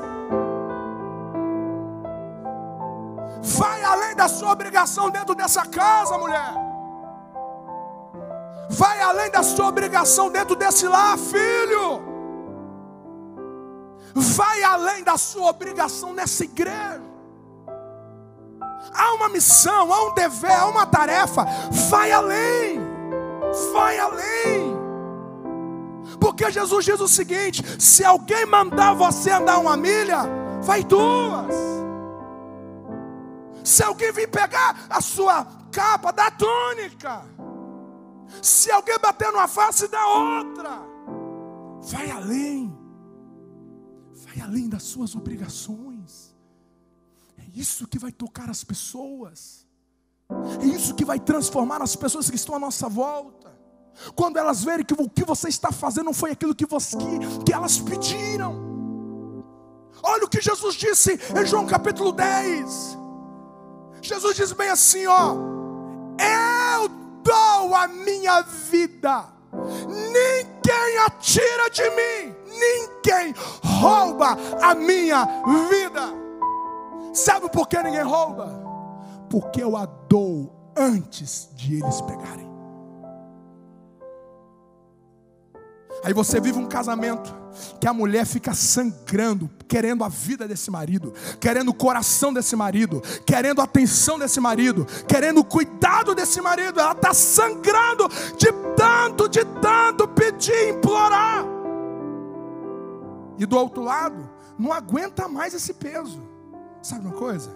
Vai além da sua obrigação dentro dessa casa, mulher. Vai além da sua obrigação dentro desse lar, filho. Vai além da sua obrigação nessa igreja. Há uma missão, há um dever, há uma tarefa. Vai além. Vai além. Porque Jesus diz o seguinte: se alguém mandar você andar 1 milha, vai 2. Se alguém vir pegar a sua capa, dá túnica. Se alguém bater numa face, dá outra. Vai além. Vai além das suas obrigações. É isso que vai tocar as pessoas. É isso que vai transformar as pessoas que estão à nossa volta. Quando elas verem que o que você está fazendo não foi aquilo que elas pediram. Olha o que Jesus disse em João capítulo 10. Jesus diz bem assim: eu dou a minha vida, ninguém a tira de mim, ninguém rouba a minha vida. Sabe por que ninguém rouba? Porque eu a dou antes de eles pegarem. Aí você vive um casamento que a mulher fica sangrando, querendo a vida desse marido, querendo o coração desse marido, querendo a atenção desse marido, querendo o cuidado desse marido. Ela está sangrando de tanto pedir, implorar. E do outro lado, não aguenta mais esse peso. Sabe uma coisa?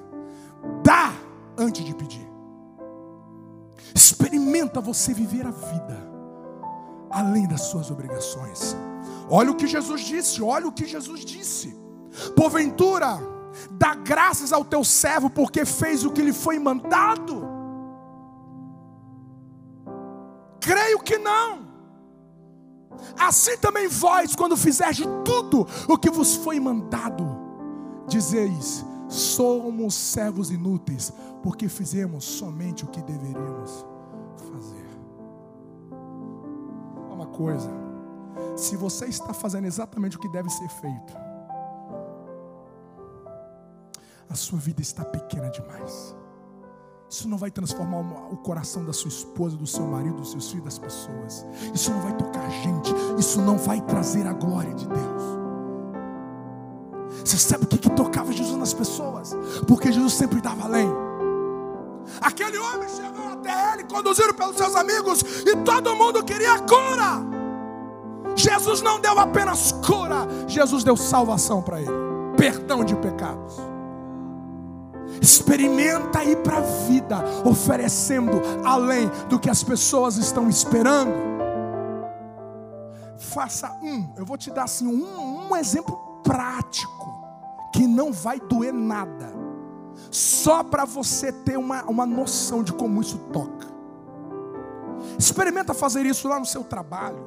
Dá antes de pedir. Experimenta você viver a vida além das suas obrigações. Olha o que Jesus disse, olha o que Jesus disse. Porventura, dá graças ao teu servo porque fez o que lhe foi mandado? Creio que não. assim também vós, quando fizerdes tudo o que vos foi mandado, dizeis: somos servos inúteis, porque fizemos somente o que deveríamos fazer. Uma coisa, se você está fazendo exatamente o que deve ser feito, a sua vida está pequena demais. Isso não vai transformar o coração da sua esposa, do seu marido, dos seus filhos, das pessoas. Isso não vai tocar a gente. Isso não vai trazer a glória de Deus. Você sabe o que tocava Jesus nas pessoas? Porque Jesus sempre dava além. Aquele homem chegou até ele, conduzido pelos seus amigos, e todo mundo queria cura. Jesus não deu apenas cura, Jesus deu salvação para ele, perdão de pecados. Experimenta ir para a vida oferecendo além do que as pessoas estão esperando. Faça eu vou te dar assim um exemplo prático, que não vai doer nada, só para você ter uma noção de como isso toca. Experimenta fazer isso lá no seu trabalho,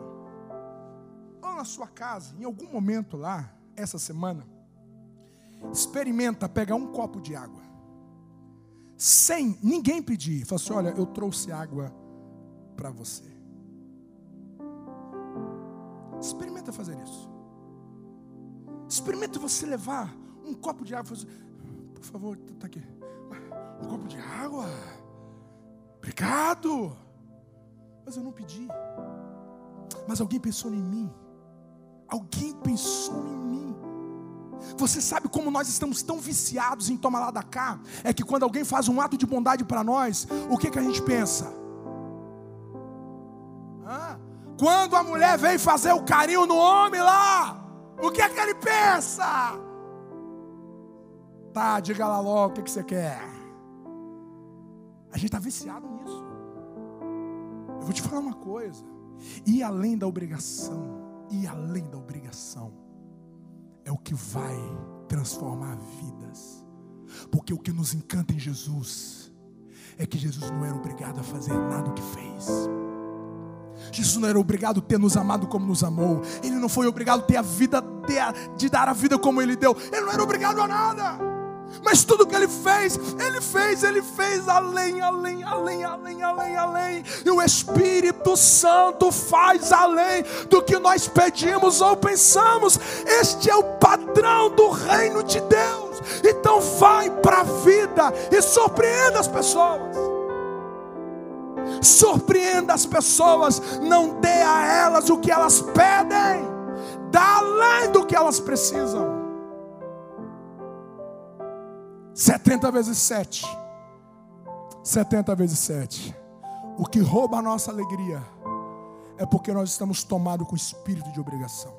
ou na sua casa, em algum momento lá, essa semana. Experimenta pegar um copo de água, sem ninguém pedir. Fala assim: olha, eu trouxe água para você. Experimenta fazer isso. Experimenta você levar um copo de água. Por favor, está aqui. Um copo de água. Obrigado. Mas eu não pedi. Mas alguém pensou em mim. Alguém pensou em mim. Você sabe como nós estamos tão viciados em tomar lá da cá? É que quando alguém faz um ato de bondade para nós, o que a gente pensa? Quando a mulher vem fazer o carinho no homem lá, o que ele pensa? Tá, diga lá logo o que você quer. A gente está viciado nisso. Eu vou te falar uma coisa. E além da obrigação, é o que vai transformar vidas. Porque o que nos encanta em Jesus é que Jesus não era obrigado a fazer nada o que fez. Jesus não era obrigado a ter nos amado como nos amou. Ele não foi obrigado a ter a vida, de dar a vida como Ele deu. Ele não era obrigado a nada. Mas tudo que Ele fez além. E o Espírito Santo faz além do que nós pedimos ou pensamos. Este é o padrão do reino de Deus. Então vai para a vida e surpreenda as pessoas. Surpreenda as pessoas. Não dê a elas o que elas pedem. Dá além do que elas precisam. 70 vezes 7. 70 vezes 7. O que rouba a nossa alegria é porque nós estamos tomados com espírito de obrigação.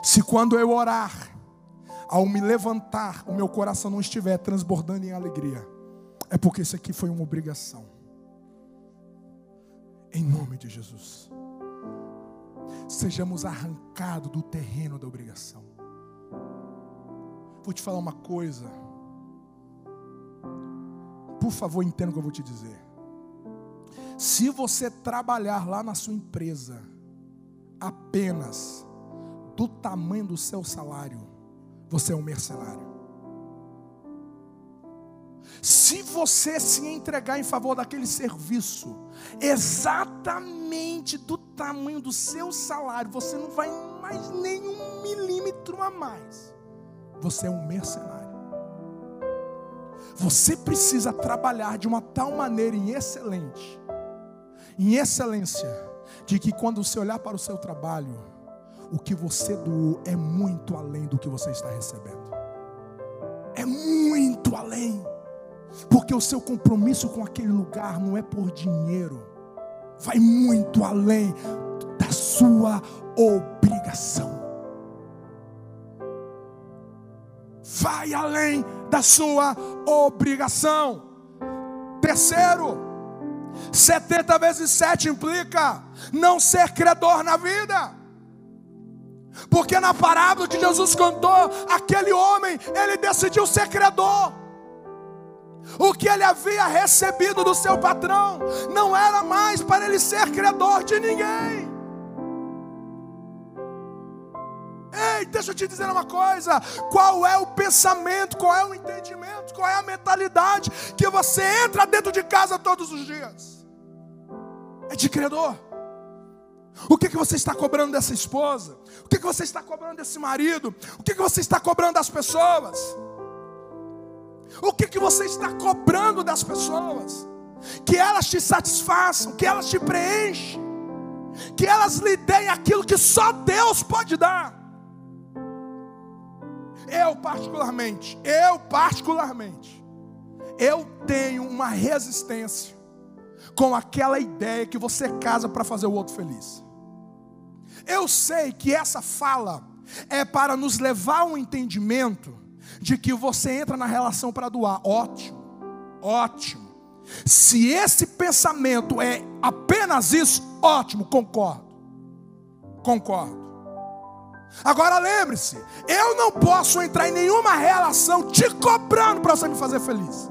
Se quando eu orar, ao me levantar, o meu coração não estiver transbordando em alegria, é porque isso aqui foi uma obrigação. Em nome de Jesus, sejamos arrancados do terreno da obrigação. Vou te falar uma coisa. Por favor, entenda o que eu vou te dizer. Se você trabalhar lá na sua empresa apenas do tamanho do seu salário, você é um mercenário. Se você se entregar em favor daquele serviço exatamente do tamanho do seu salário, você não vai mais nem 1 milímetro a mais. Você é um mercenário. Você precisa trabalhar de uma tal maneira em excelência, de que quando você olhar para o seu trabalho, o que você doou é muito além do que você está recebendo. É muito além. Porque o seu compromisso com aquele lugar não é por dinheiro. Vai muito além da sua obrigação. Vai além da sua obrigação. Terceiro, 70 vezes 7 implica não ser credor na vida. Porque na parábola que Jesus contou, aquele homem, ele decidiu ser credor. O que ele havia recebido do seu patrão não era mais para ele ser credor de ninguém. deixa eu te dizer uma coisa: qual é o pensamento, qual é o entendimento, qual é a mentalidade que você entra dentro de casa todos os dias? É de credor. O que você está cobrando dessa esposa? O que você está cobrando desse marido? O que você está cobrando das pessoas? O que você está cobrando das pessoas? Que elas te satisfaçam, que elas te preenchem, que elas lhe deem aquilo que só Deus pode dar. Eu particularmente, eu tenho uma resistência com aquela ideia que você casa para fazer o outro feliz. Eu sei que essa fala é para nos levar a um entendimento de que você entra na relação para doar. Ótimo, ótimo. Se esse pensamento é apenas isso, ótimo, concordo. Agora lembre-se, eu não posso entrar em nenhuma relação te cobrando para você me fazer feliz.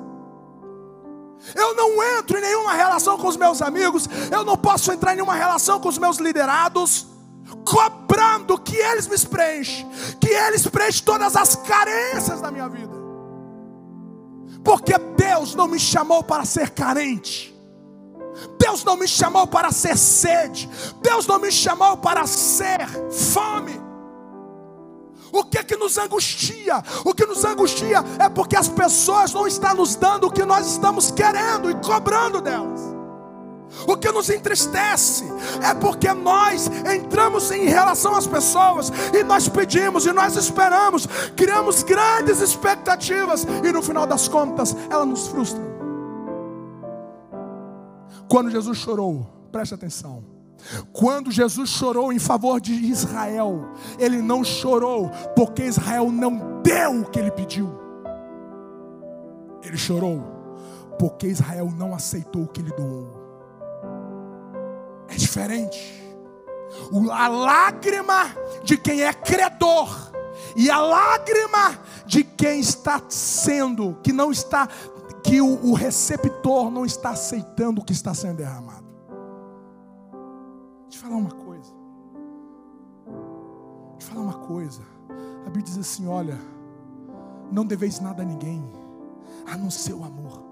Eu não entro em nenhuma relação com os meus amigos, eu não posso entrar em nenhuma relação com os meus liderados cobrando que eles me preenchem, que eles preenchem todas as carências da minha vida. Porque Deus não me chamou para ser carente, Deus não me chamou para ser sede, Deus não me chamou para ser fome. O que nos angustia? O que nos angustia é porque as pessoas não estão nos dando o que nós estamos querendo e cobrando delas. O que nos entristece é porque nós entramos em relação às pessoas e nós pedimos e nós esperamos, criamos grandes expectativas e no final das contas elas nos frustram. Quando Jesus chorou, preste atenção, quando Jesus chorou em favor de Israel, Ele não chorou porque Israel não deu o que Ele pediu. Ele chorou porque Israel não aceitou o que Ele doou. É diferente. A lágrima de quem é credor e a lágrima de quem está sendo, que não está, que o receptor não está aceitando o que está sendo derramado. Deixa eu falar uma coisa. A Bíblia diz assim: olha, não deveis nada a ninguém, a não ser o amor.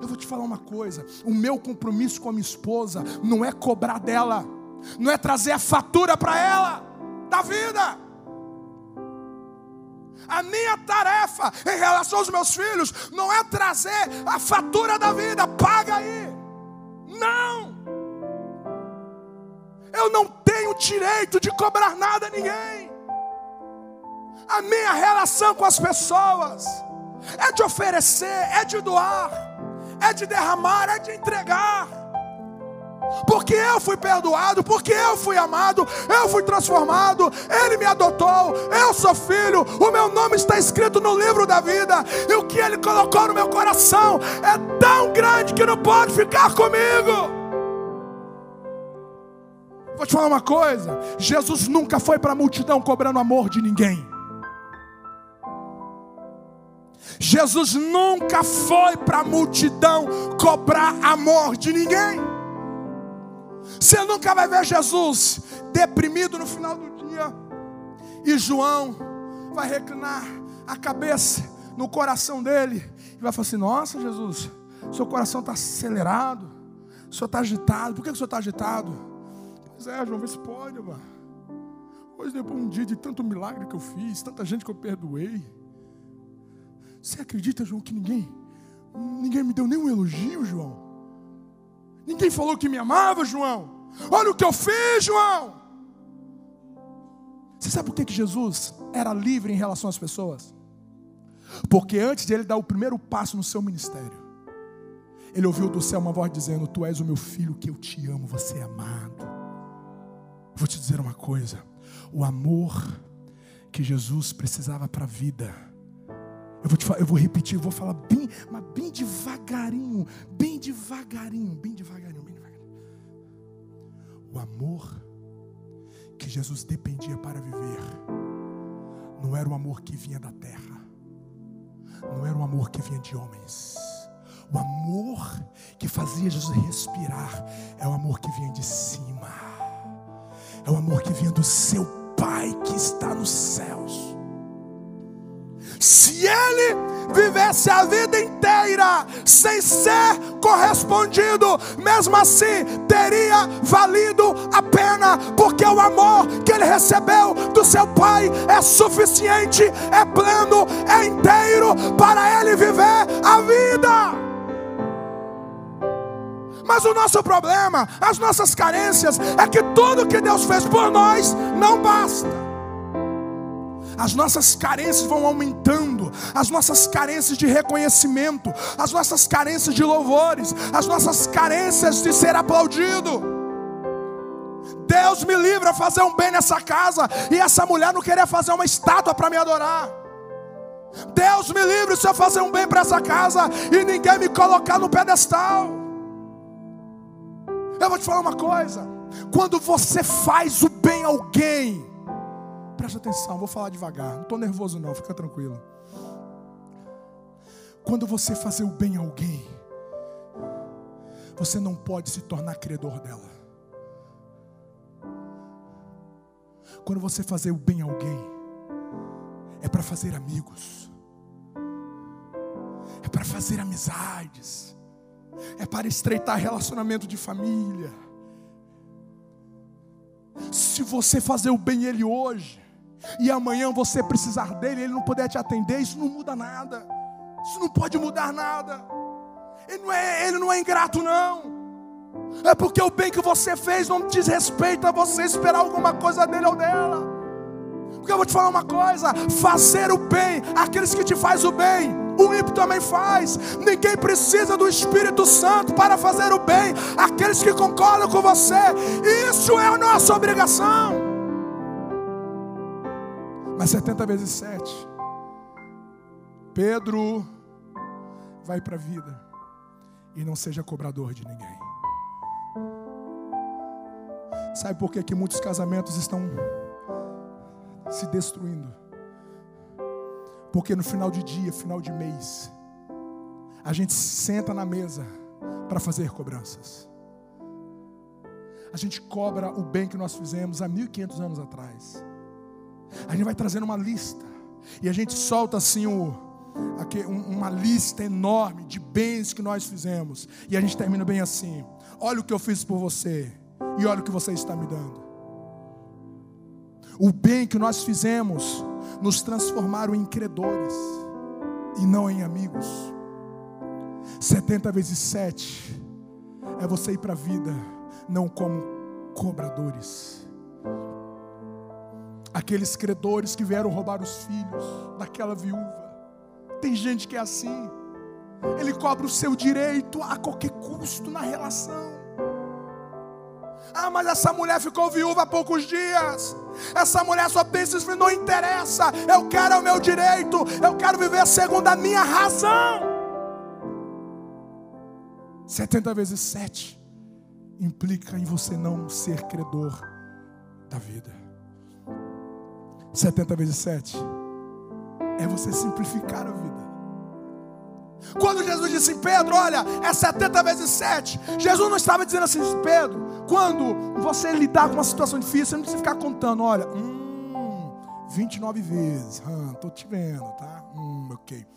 Eu vou te falar uma coisa: o meu compromisso com a minha esposa não é cobrar dela, não é trazer a fatura para ela da vida. A minha tarefa em relação aos meus filhos não é trazer a fatura da vida, paga aí. Não. Eu não tenho direito de cobrar nada a ninguém. A minha relação com as pessoas é de oferecer, é de doar, é de derramar, é de entregar. Porque eu fui perdoado, porque eu fui amado, eu fui transformado, Ele me adotou, eu sou filho, o meu nome está escrito no livro da vida, e o que Ele colocou no meu coração é tão grande que não pode ficar comigo. Vou te falar uma coisa: Jesus nunca foi para a multidão cobrando amor de ninguém. Jesus nunca foi para a multidão cobrar amor de ninguém. Você nunca vai ver Jesus deprimido no final do dia e João vai reclinar a cabeça no coração dele e vai falar assim: nossa, Jesus, seu coração está acelerado, o senhor está agitado. Por que o senhor está agitado? Pois é, João, vê se pode, mano. Hoje, depois de um dia de tanto milagre que eu fiz, tanta gente que eu perdoei, você acredita, João, que ninguém me deu nenhum elogio, João? Ninguém falou que me amava, João. Olha o que eu fiz, João. Você sabe por que Jesus era livre em relação às pessoas? Porque antes de Ele dar o primeiro passo no seu ministério, Ele ouviu do céu uma voz dizendo: tu és o meu filho que eu te amo, você é amado. Vou te dizer uma coisa: o amor que Jesus precisava para a vida, eu vou repetir, eu vou falar bem, mas bem devagarinho. O amor que Jesus dependia para viver não era o amor que vinha da terra, não era um amor que vinha de homens. O amor que fazia Jesus respirar é o amor que vinha de cima, é o amor que vinha do seu Pai. Pai que está nos céus. Se ele vivesse a vida inteira sem ser correspondido, mesmo assim teria valido a pena, porque o amor que ele recebeu do seu Pai é suficiente, é pleno, é inteiro para ele viver a vida. Mas o nosso problema, as nossas carências, é que tudo que Deus fez por nós não basta. As nossas carências vão aumentando, as nossas carências de reconhecimento, as nossas carências de louvores, as nossas carências de ser aplaudido. Deus me livre a fazer um bem nessa casa e essa mulher não querer fazer uma estátua para me adorar. Deus me livre se eu fazer um bem para essa casa e ninguém me colocar no pedestal. Eu vou te falar uma coisa: quando você faz o bem a alguém, presta atenção, vou falar devagar, não estou nervoso não, fica tranquilo. Quando você fazer o bem a alguém, você não pode se tornar credor dela. Quando você fazer o bem a alguém, é para fazer amigos, é para fazer amizades, é para estreitar relacionamento de família. Se você fazer o bem a ele hoje, e amanhã você precisar dele, ele não puder te atender, isso não muda nada. Isso não pode mudar nada. Ele não é ingrato não. É porque o bem que você fez não diz respeito a você esperar alguma coisa dele ou dela. Porque eu vou te falar uma coisa: fazer o bem, aqueles que te fazem o bem, o ímpio também faz. Ninguém precisa do Espírito Santo para fazer o bem, aqueles que concordam com você. Isso é a nossa obrigação. Mas 70 vezes 7, Pedro, vai para a vida e não seja cobrador de ninguém. Sabe por que muitos casamentos estão se destruindo? Porque no final de dia, final de mês, a gente senta na mesa para fazer cobranças. A gente cobra o bem que nós fizemos há 1500 anos atrás. A gente vai trazendo uma lista e a gente solta assim uma lista enorme de bens que nós fizemos. E a gente termina bem assim: olha o que eu fiz por você e olha o que você está me dando. O bem que nós fizemos nos transformaram em credores e não em amigos. 70 vezes 7 é você ir para a vida não como cobradores. Aqueles credores que vieram roubar os filhos daquela viúva. Tem gente que é assim. Ele cobra o seu direito a qualquer custo na relação. Ah, mas essa mulher ficou viúva há poucos dias. Essa mulher só pensa isso, não interessa. Eu quero o meu direito. Eu quero viver segundo a minha razão. 70 vezes 7 implica em você não ser credor da vida. 70 vezes 7 é você simplificar a vida. Quando Jesus disse em Pedro, olha, é 70 vezes 7, Jesus não estava dizendo assim: Pedro, quando você lidar com uma situação difícil, você não precisa ficar contando, olha, 29 vezes, estou te vendo, tá? Ok.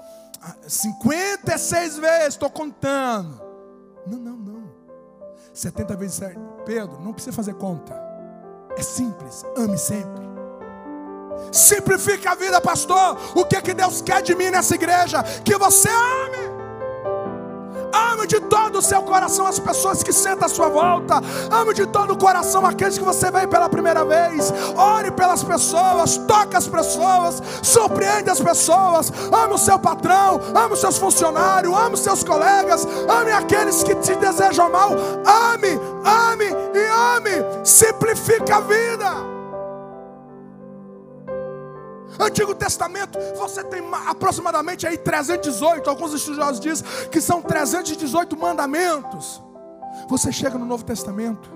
56 vezes, estou contando. Não. 70 vezes 7, Pedro, não precisa fazer conta. É simples, ame sempre. Simplifica a vida, pastor. O que Deus quer de mim nessa igreja? Que você ame. Ame de todo o seu coração as pessoas que sentam à sua volta. Ame de todo o coração aqueles que você veio pela primeira vez. Ore pelas pessoas, toque as pessoas, surpreende as pessoas. Ame o seu patrão, ame os seus funcionários, ame os seus colegas, ame aqueles que te desejam mal. Ame e ame. Simplifica a vida. Antigo Testamento, você tem aproximadamente aí 318, alguns estudiosos dizem que são 318 mandamentos. Você chega no Novo Testamento,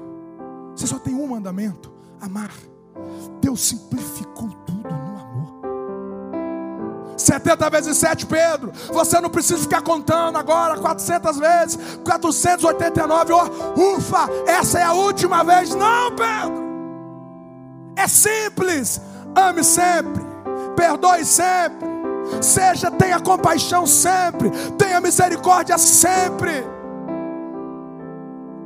você só tem um mandamento: amar. Deus simplificou tudo no amor. 70 vezes 7, Pedro, você não precisa ficar contando agora 400 vezes, 489, ufa, essa é a última vez. Não, Pedro, É simples. Ame sempre, perdoe sempre, tenha compaixão sempre, tenha misericórdia sempre.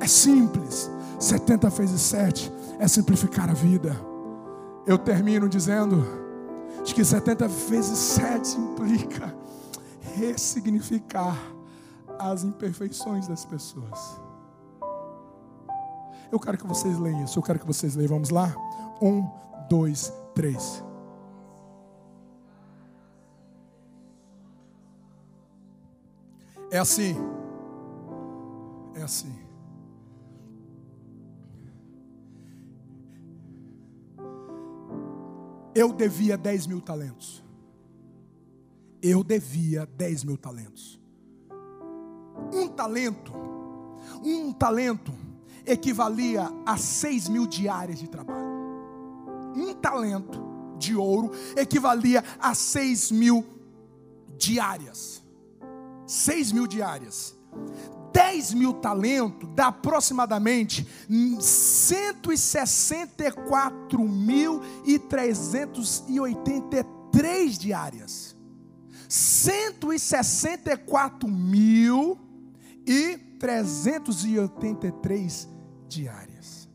É simples. 70 vezes 7 é simplificar a vida. Eu termino dizendo de que 70 vezes 7 implica ressignificar as imperfeições das pessoas. Eu quero que vocês leiam isso. Eu quero que vocês leiam. Vamos lá? 1, 2, 3. É assim. É assim. Eu devia 10 mil talentos. Eu devia 10 mil talentos. Um talento equivalia a 6 mil diárias de trabalho. Um talento de ouro equivalia a 6 mil diárias. 6 mil diárias. 10 mil talentos dá aproximadamente 164.383 diárias. 164.383 diárias.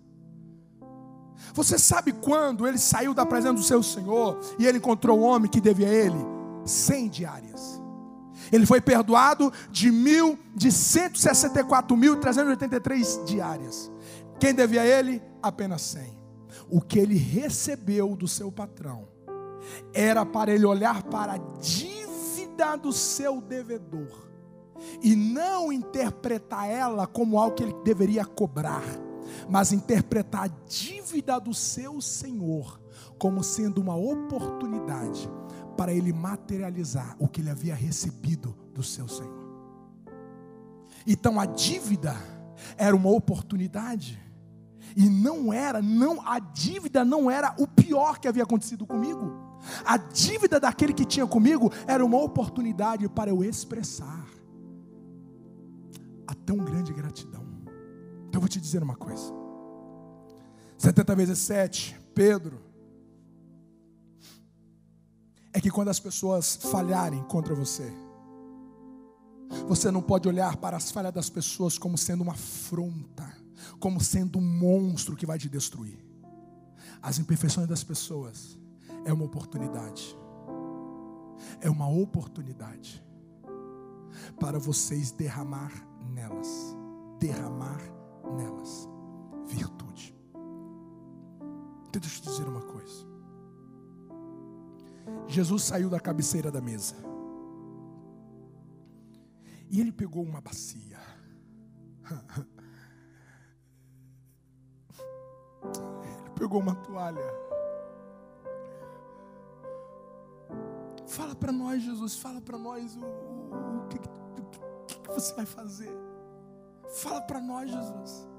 Você sabe quando ele saiu da presença do seu Senhor e ele encontrou um homem que devia a ele 100 diárias? Ele foi perdoado de 164.383 diárias. Quem devia a ele? Apenas 100. O que ele recebeu do seu patrão era para ele olhar para a dívida do seu devedor e não interpretar ela como algo que ele deveria cobrar, mas interpretar a dívida do seu Senhor como sendo uma oportunidade para ele materializar o que ele havia recebido do seu Senhor. Então a dívida era uma oportunidade, e a dívida não era o pior que havia acontecido comigo. A dívida daquele que tinha comigo era uma oportunidade para eu expressar a tão grande gratidão. Então eu vou te dizer uma coisa. 70 vezes 7, Pedro, é que quando as pessoas falharem contra você, você não pode olhar para as falhas das pessoas como sendo uma afronta, como sendo um monstro que vai te destruir. As imperfeições das pessoas é uma oportunidade. É uma oportunidade para vocês derramar nelas virtude. Então deixa eu te dizer uma coisa. Jesus saiu da cabeceira da mesa e ele pegou uma bacia. Ele pegou uma toalha. Fala para nós, Jesus, fala para nós o que você vai fazer. Fala para nós, Jesus.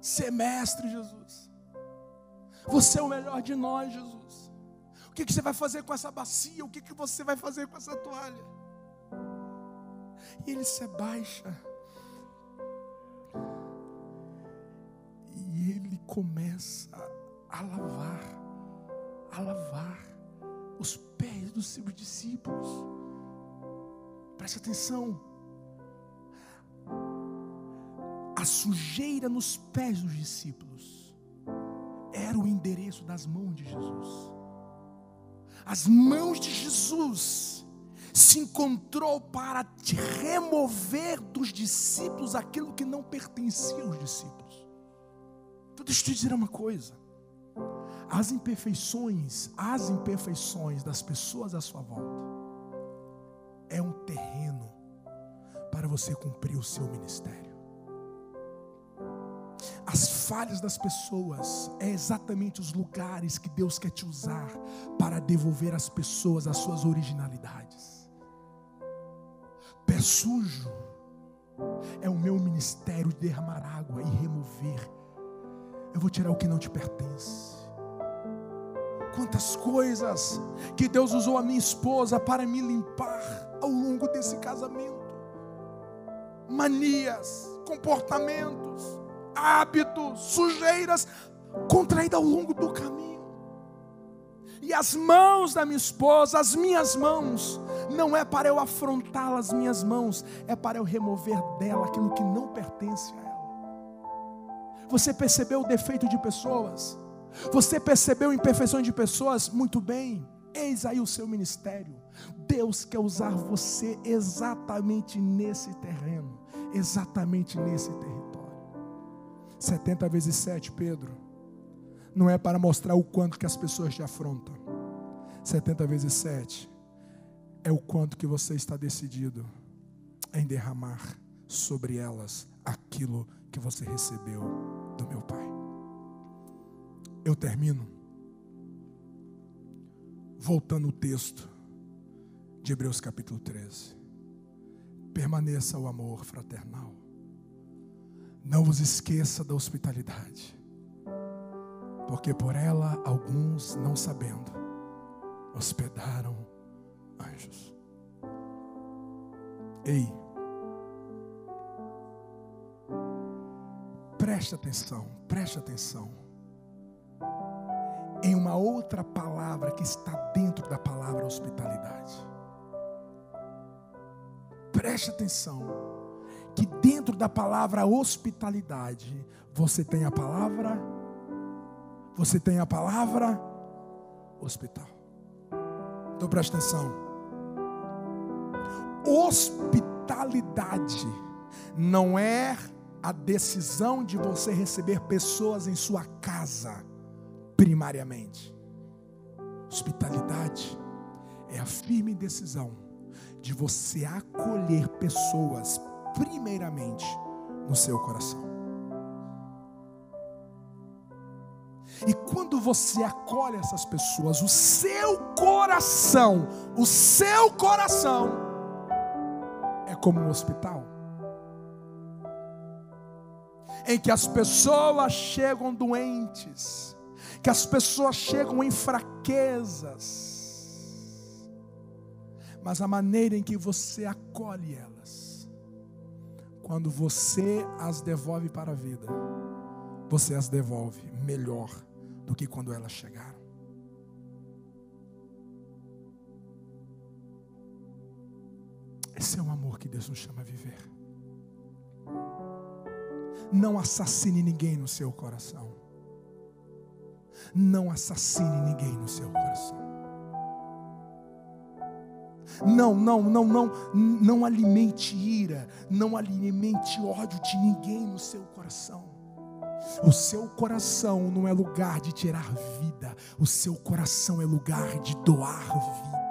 Você é mestre, Jesus. Você é o melhor de nós, Jesus. O que você vai fazer com essa bacia? O que você vai fazer com essa toalha? E ele se abaixa. E ele começa a lavar os pés dos seus discípulos. Preste atenção. A sujeira nos pés dos discípulos era o endereço das mãos de Jesus. As mãos de Jesus se encontrou para remover dos discípulos aquilo que não pertencia aos discípulos. Então deixa eu te dizer uma coisa. As imperfeições das pessoas à sua volta é um terreno para você cumprir o seu ministério. As falhas das pessoas é exatamente os lugares que Deus quer te usar para devolver às pessoas as suas originalidades. Pé sujo é o meu ministério de derramar água e remover. Eu vou tirar o que não te pertence. Quantas coisas que Deus usou a minha esposa para me limpar ao longo desse casamento. Manias, comportamentos, hábitos, sujeiras contraídas ao longo do caminho. E as mãos da minha esposa, as minhas mãos, não é para eu afrontá-la, as minhas mãos, é para eu remover dela aquilo que não pertence a ela. Você percebeu o defeito de pessoas? Você percebeu a imperfeição de pessoas? Muito bem, eis aí o seu ministério. Deus quer usar você exatamente nesse terreno, exatamente nesse território. 70 vezes 7, Pedro, não é para mostrar o quanto que as pessoas te afrontam. 70 vezes 7 é o quanto que você está decidido em derramar sobre elas aquilo que você recebeu do meu Pai. Eu termino voltando o texto de Hebreus capítulo 13. Permaneça o amor fraternal. Não vos esqueça da hospitalidade, porque por ela alguns, não sabendo, hospedaram anjos. Ei, preste atenção em uma outra palavra que está dentro da palavra hospitalidade. Preste atenção que dentro da palavra hospitalidade você tem a palavra hospital. Então preste atenção. Hospitalidade não é a decisão de você receber pessoas em sua casa primariamente. Hospitalidade é a firme decisão de você acolher pessoas primeiramente no seu coração. E quando você acolhe essas pessoas, o seu coração é como um hospital, em que as pessoas chegam doentes, que as pessoas chegam em fraquezas, mas a maneira em que você acolhe elas, quando você as devolve para a vida, você as devolve melhor do que quando elas chegaram. Esse é o amor que Deus nos chama a viver. Não assassine ninguém no seu coração. Não assassine ninguém no seu coração. Não alimente ira, não alimente ódio de ninguém no seu coração. O seu coração não é lugar de tirar vida, o seu coração é lugar de doar vida.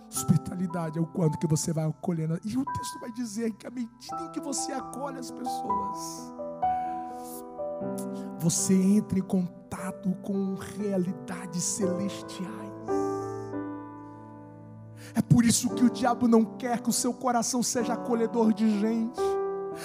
Hospitalidade é o quanto que você vai acolhendo. E o texto vai dizer que à medida em que você acolhe as pessoas, você entra em contato com realidades celestiais. É por isso que o diabo não quer que o seu coração seja acolhedor de gente.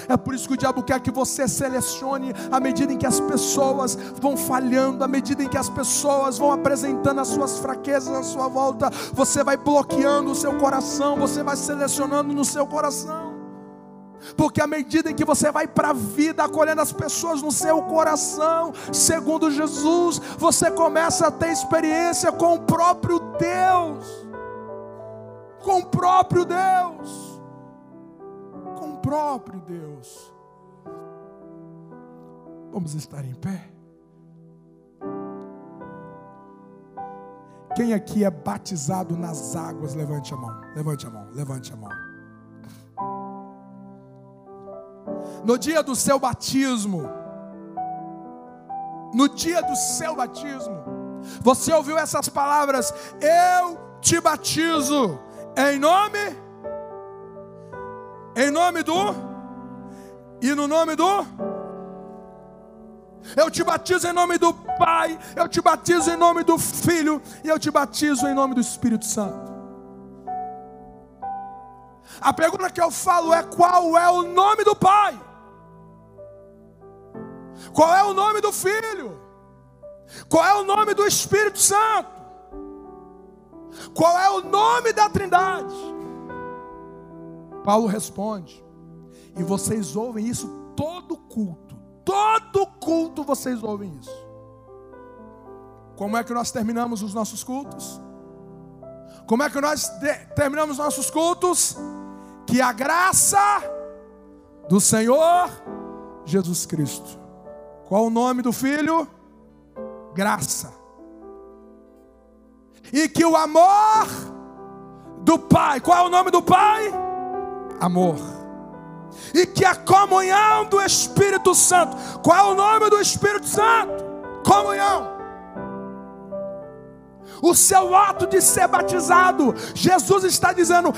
É por isso que o diabo quer que você selecione à medida em que as pessoas vão falhando, à medida em que as pessoas vão apresentando as suas fraquezas à sua volta. Você vai bloqueando o seu coração, você vai selecionando no seu coração. Porque à medida em que você vai para a vida acolhendo as pessoas no seu coração, segundo Jesus, você começa a ter experiência com o próprio Deus. Com o próprio Deus. Com o próprio Deus. Vamos estar em pé? Quem aqui é batizado nas águas, levante a mão. Levante a mão, levante a mão. No dia do seu batismo, você ouviu essas palavras: eu te batizo em nome do, e no nome do, eu te batizo em nome do Pai, eu te batizo em nome do Filho, e eu te batizo em nome do Espírito Santo. A pergunta que eu falo é: qual é o nome do Pai? Qual é o nome do Filho? Qual é o nome do Espírito Santo? Qual é o nome da Trindade? Paulo responde, e vocês ouvem isso todo culto vocês ouvem isso. Como é que nós terminamos os nossos cultos? Como é que nós terminamos nossos cultos? Que a graça do Senhor Jesus Cristo. Qual o nome do Filho? Graça. E que o amor do Pai. Qual é o nome do Pai? Amor. E que a comunhão do Espírito Santo. Qual é o nome do Espírito Santo? Comunhão. O seu ato de ser batizado, Jesus está dizendo: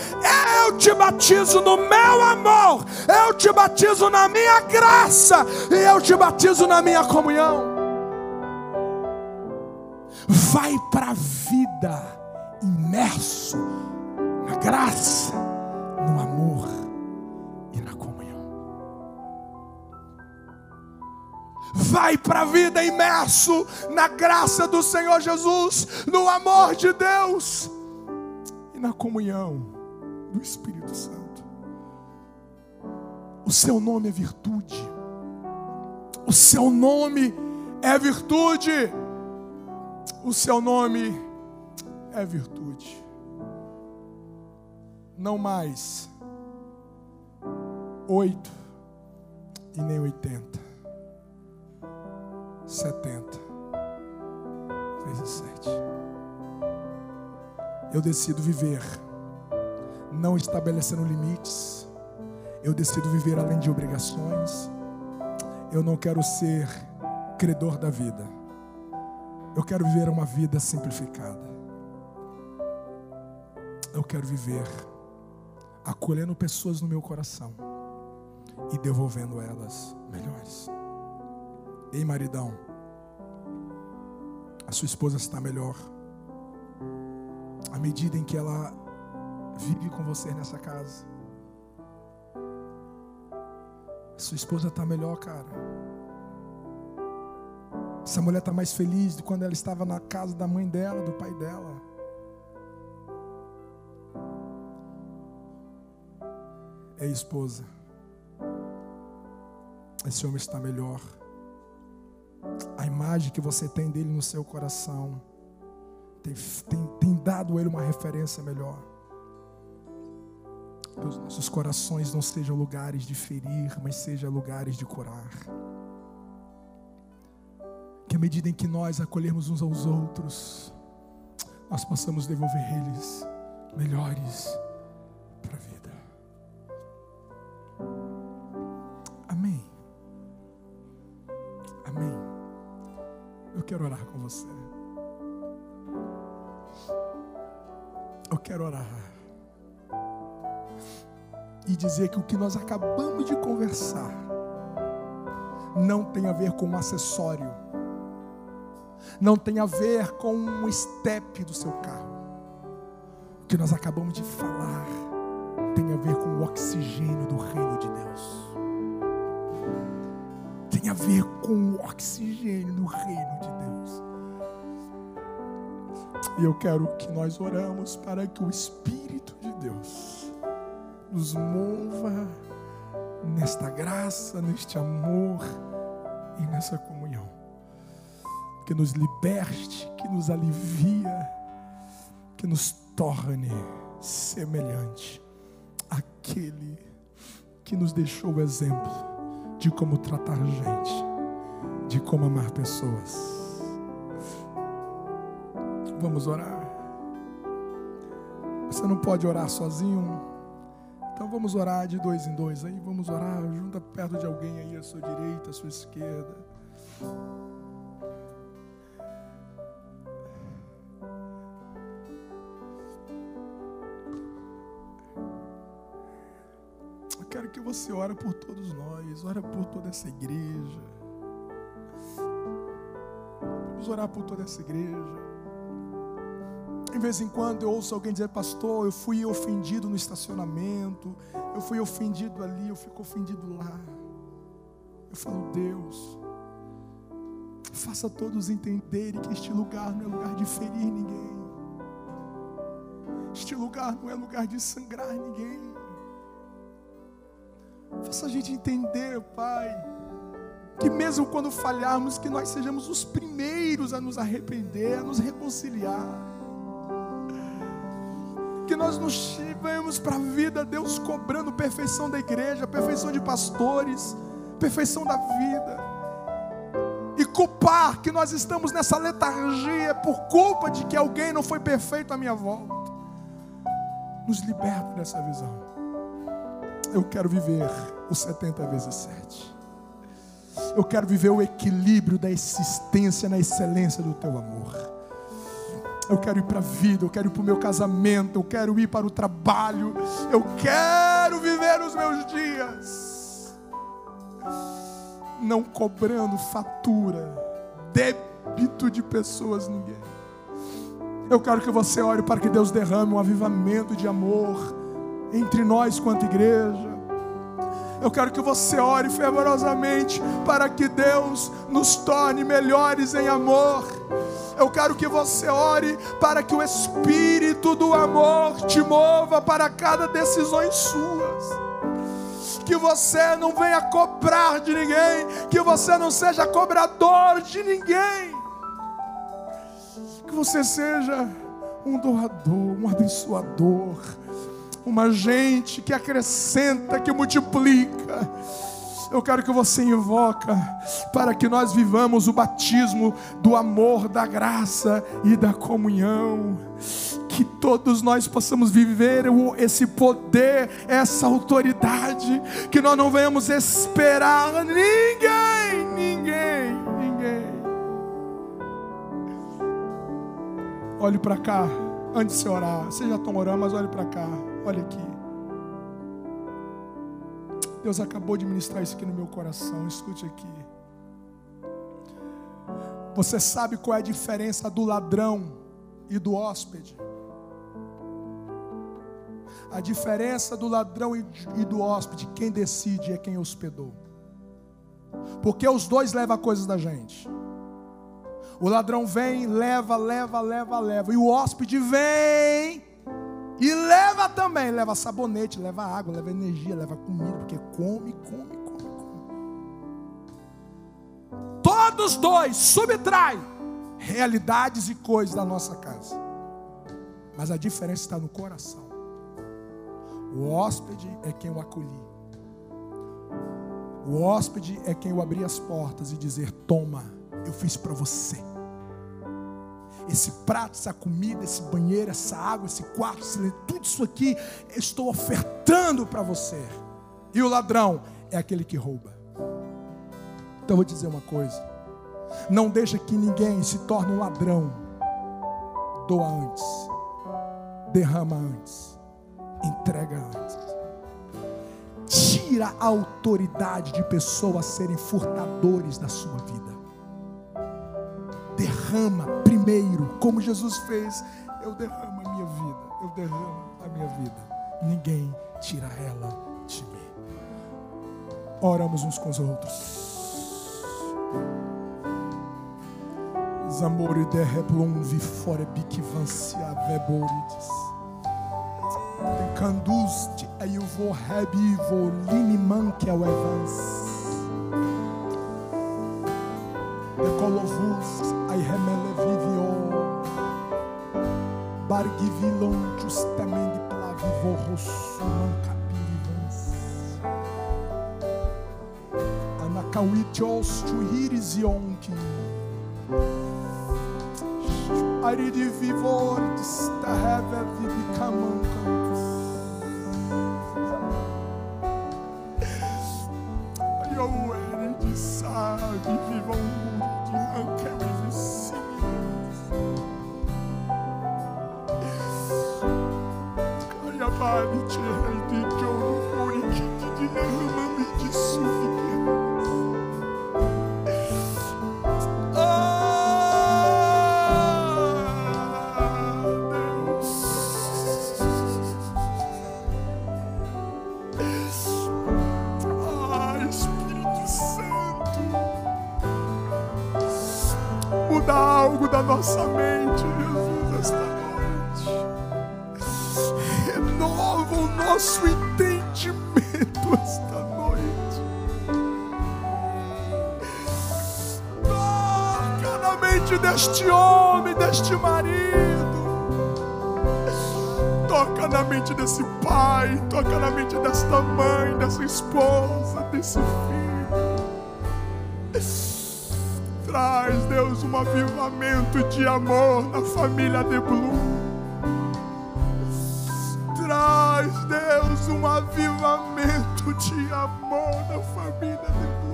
eu te batizo no meu amor, eu te batizo na minha graça, e eu te batizo na minha comunhão. Vai para a vida imerso na graça, no amor e na comunhão. Vai para a vida imerso na graça do Senhor Jesus, no amor de Deus e na comunhão do Espírito Santo. O seu nome é virtude. O seu nome é virtude. O seu nome é virtude. Não mais 8 e nem 80. 70 vezes 7. Eu decido viver não estabelecendo limites. Eu decido viver além de obrigações. Eu não quero ser credor da vida. Eu quero viver uma vida simplificada. Eu quero viver acolhendo pessoas no meu coração e devolvendo elas melhores. Ei, maridão, a sua esposa está melhor à medida em que ela vive com você nessa casa. A sua esposa está melhor, cara. Essa mulher está mais feliz do que quando ela estava na casa da mãe dela, do pai dela. Ei, esposa, esse homem está melhor. A imagem que você tem dele no seu coração tem dado a ele uma referência melhor. Que os nossos corações não sejam lugares de ferir, mas sejam lugares de curar. Que à medida em que nós acolhermos uns aos outros, nós possamos devolver eles melhores para a vida. Amém. Amém. Eu quero orar com você. Eu quero orar e dizer que o que nós acabamos de conversar não tem a ver com um acessório, não tem a ver com um step do seu carro. O que nós acabamos de falar tem a ver com o oxigênio do reino de Deus. Tem a ver com o oxigênio do reino de Deus. E eu quero que nós oramos para que o Espírito de Deus nos mova nesta graça, neste amor e nessa comunhão. Que nos liberte, que nos alivia, que nos torne semelhante àquele que nos deixou o exemplo de como tratar gente, de como amar pessoas. Vamos orar. Você não pode orar sozinho, então vamos orar de 2 em 2 aí. Vamos orar, junta perto de alguém aí, à sua direita, à sua esquerda. Eu quero que você ore por todos nós, ore por toda essa igreja. Vamos orar por toda essa igreja. De vez em quando eu ouço alguém dizer: pastor, eu fui ofendido no estacionamento, eu fui ofendido ali, eu fico ofendido lá. Eu falo: Deus, faça todos entenderem que este lugar não é lugar de ferir ninguém. Este lugar não é lugar de sangrar ninguém. Faça a gente entender, Pai, Que mesmo quando falharmos, que nós sejamos os primeiros a nos arrepender, a nos reconciliar. Que nós nos venhamos para a vida, Deus, cobrando perfeição da igreja, perfeição de pastores, perfeição da vida. E culpar que nós estamos nessa letargia por culpa de que alguém não foi perfeito à minha volta. Nos liberta dessa visão. Eu quero viver os 70 vezes 7. Eu quero viver o equilíbrio da existência na excelência do teu amor. Eu quero ir para a vida, eu quero ir para o meu casamento, eu quero ir para o trabalho, eu quero viver os meus dias não cobrando fatura, débito de pessoas, ninguém. Eu quero que você ore para que Deus derrame um avivamento de amor entre nós quanto igreja. Eu quero que você ore fervorosamente para que Deus nos torne melhores em amor. Eu quero que você ore para que o Espírito do amor te mova para cada decisão suas. Que você não venha cobrar de ninguém, que você não seja cobrador de ninguém. Que você seja um doador, um abençoador, uma gente que acrescenta, que multiplica. Eu quero que você invoca para que nós vivamos o batismo do amor, da graça e da comunhão. Que todos nós possamos viver esse poder, essa autoridade. Que nós não venhamos esperar ninguém. Olhe para cá, antes de você orar. Vocês já estão orando, mas olhe para cá. Olha aqui. Deus acabou de ministrar isso aqui no meu coração. Escute aqui. Você sabe qual é a diferença do ladrão e do hóspede? A diferença do ladrão e do hóspede, quem decide é quem hospedou. Porque os dois levam coisas da gente. O ladrão vem, leva. E o hóspede vem e leva também. Leva sabonete, leva água, leva energia, leva comida. Porque come. Todos os dois subtraem realidades e coisas da nossa casa. Mas a diferença está no coração. O hóspede é quem eu acolhi. O hóspede é quem eu abri as portas e dizer: toma, eu fiz para você. Esse prato, essa comida, esse banheiro, essa água, esse quarto, tudo isso aqui eu estou ofertando para você. E o ladrão é aquele que rouba. Então eu vou dizer uma coisa: não deixa que ninguém se torne um ladrão. Doa antes, derrama antes, entrega antes. Tira a autoridade de pessoas serem furtadores da sua vida. Derrama primeiro, como Jesus fez. Eu derramo a minha vida, eu derramo a minha vida. Ninguém tira ela de mim. Oramos uns com os outros. Zamori de replum vi fore biquivancia veborides. Candust aí eu vou rebi vou liniman que é o evans. Decolovus ai remele vivio. Bargivilon justamente plavivo rossuman capivans. Anakawitios chuhiris yonki. Aridi vivor dista heve vivicaman cantos. Eu era de sabe vivam de anca e vicinhos. Caiabari tira de jogo de derrama-me de suvi. Algo da nossa mente, Jesus, esta noite. Renova o nosso entendimento esta noite. mente deste homem, deste marido. Toca na mente desse pai, toca na mente desta mãe, dessa esposa, desse filho. Traz, Deus, um avivamento de amor na família de Blum. Traz, Deus, um avivamento de amor na família de Blum.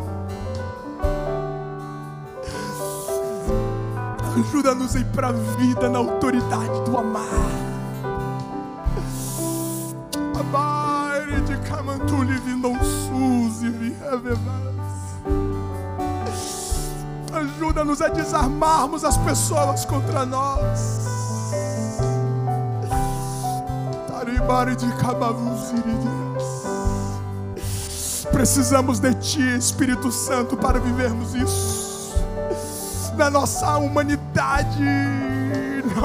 Ajuda-nos a ir para a vida na autoridade do amar. Abaire de Camantuli vindam sus e vievevas. Ajuda-nos a desarmarmos as pessoas contra nós. Taribari de Cabavuziridias. Precisamos de Ti, Espírito Santo, para vivermos isso. Na nossa humanidade,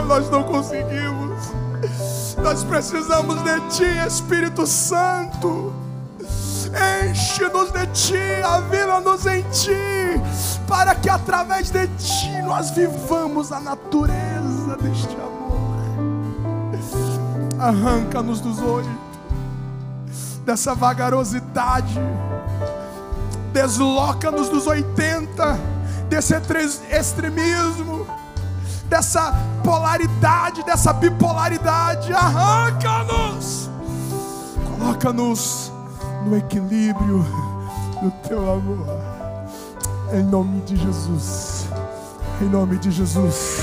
nós não conseguimos. Nós precisamos de Ti, Espírito Santo. Enche-nos de Ti, aviva-nos em Ti, para que através de Ti nós vivamos a natureza deste amor. Arranca-nos dos 8, dessa vagarosidade. Desloca-nos dos 80, desse extremismo, dessa polaridade, dessa bipolaridade. Arranca-nos, coloca-nos no equilíbrio do Teu amor, em nome de Jesus, em nome de Jesus.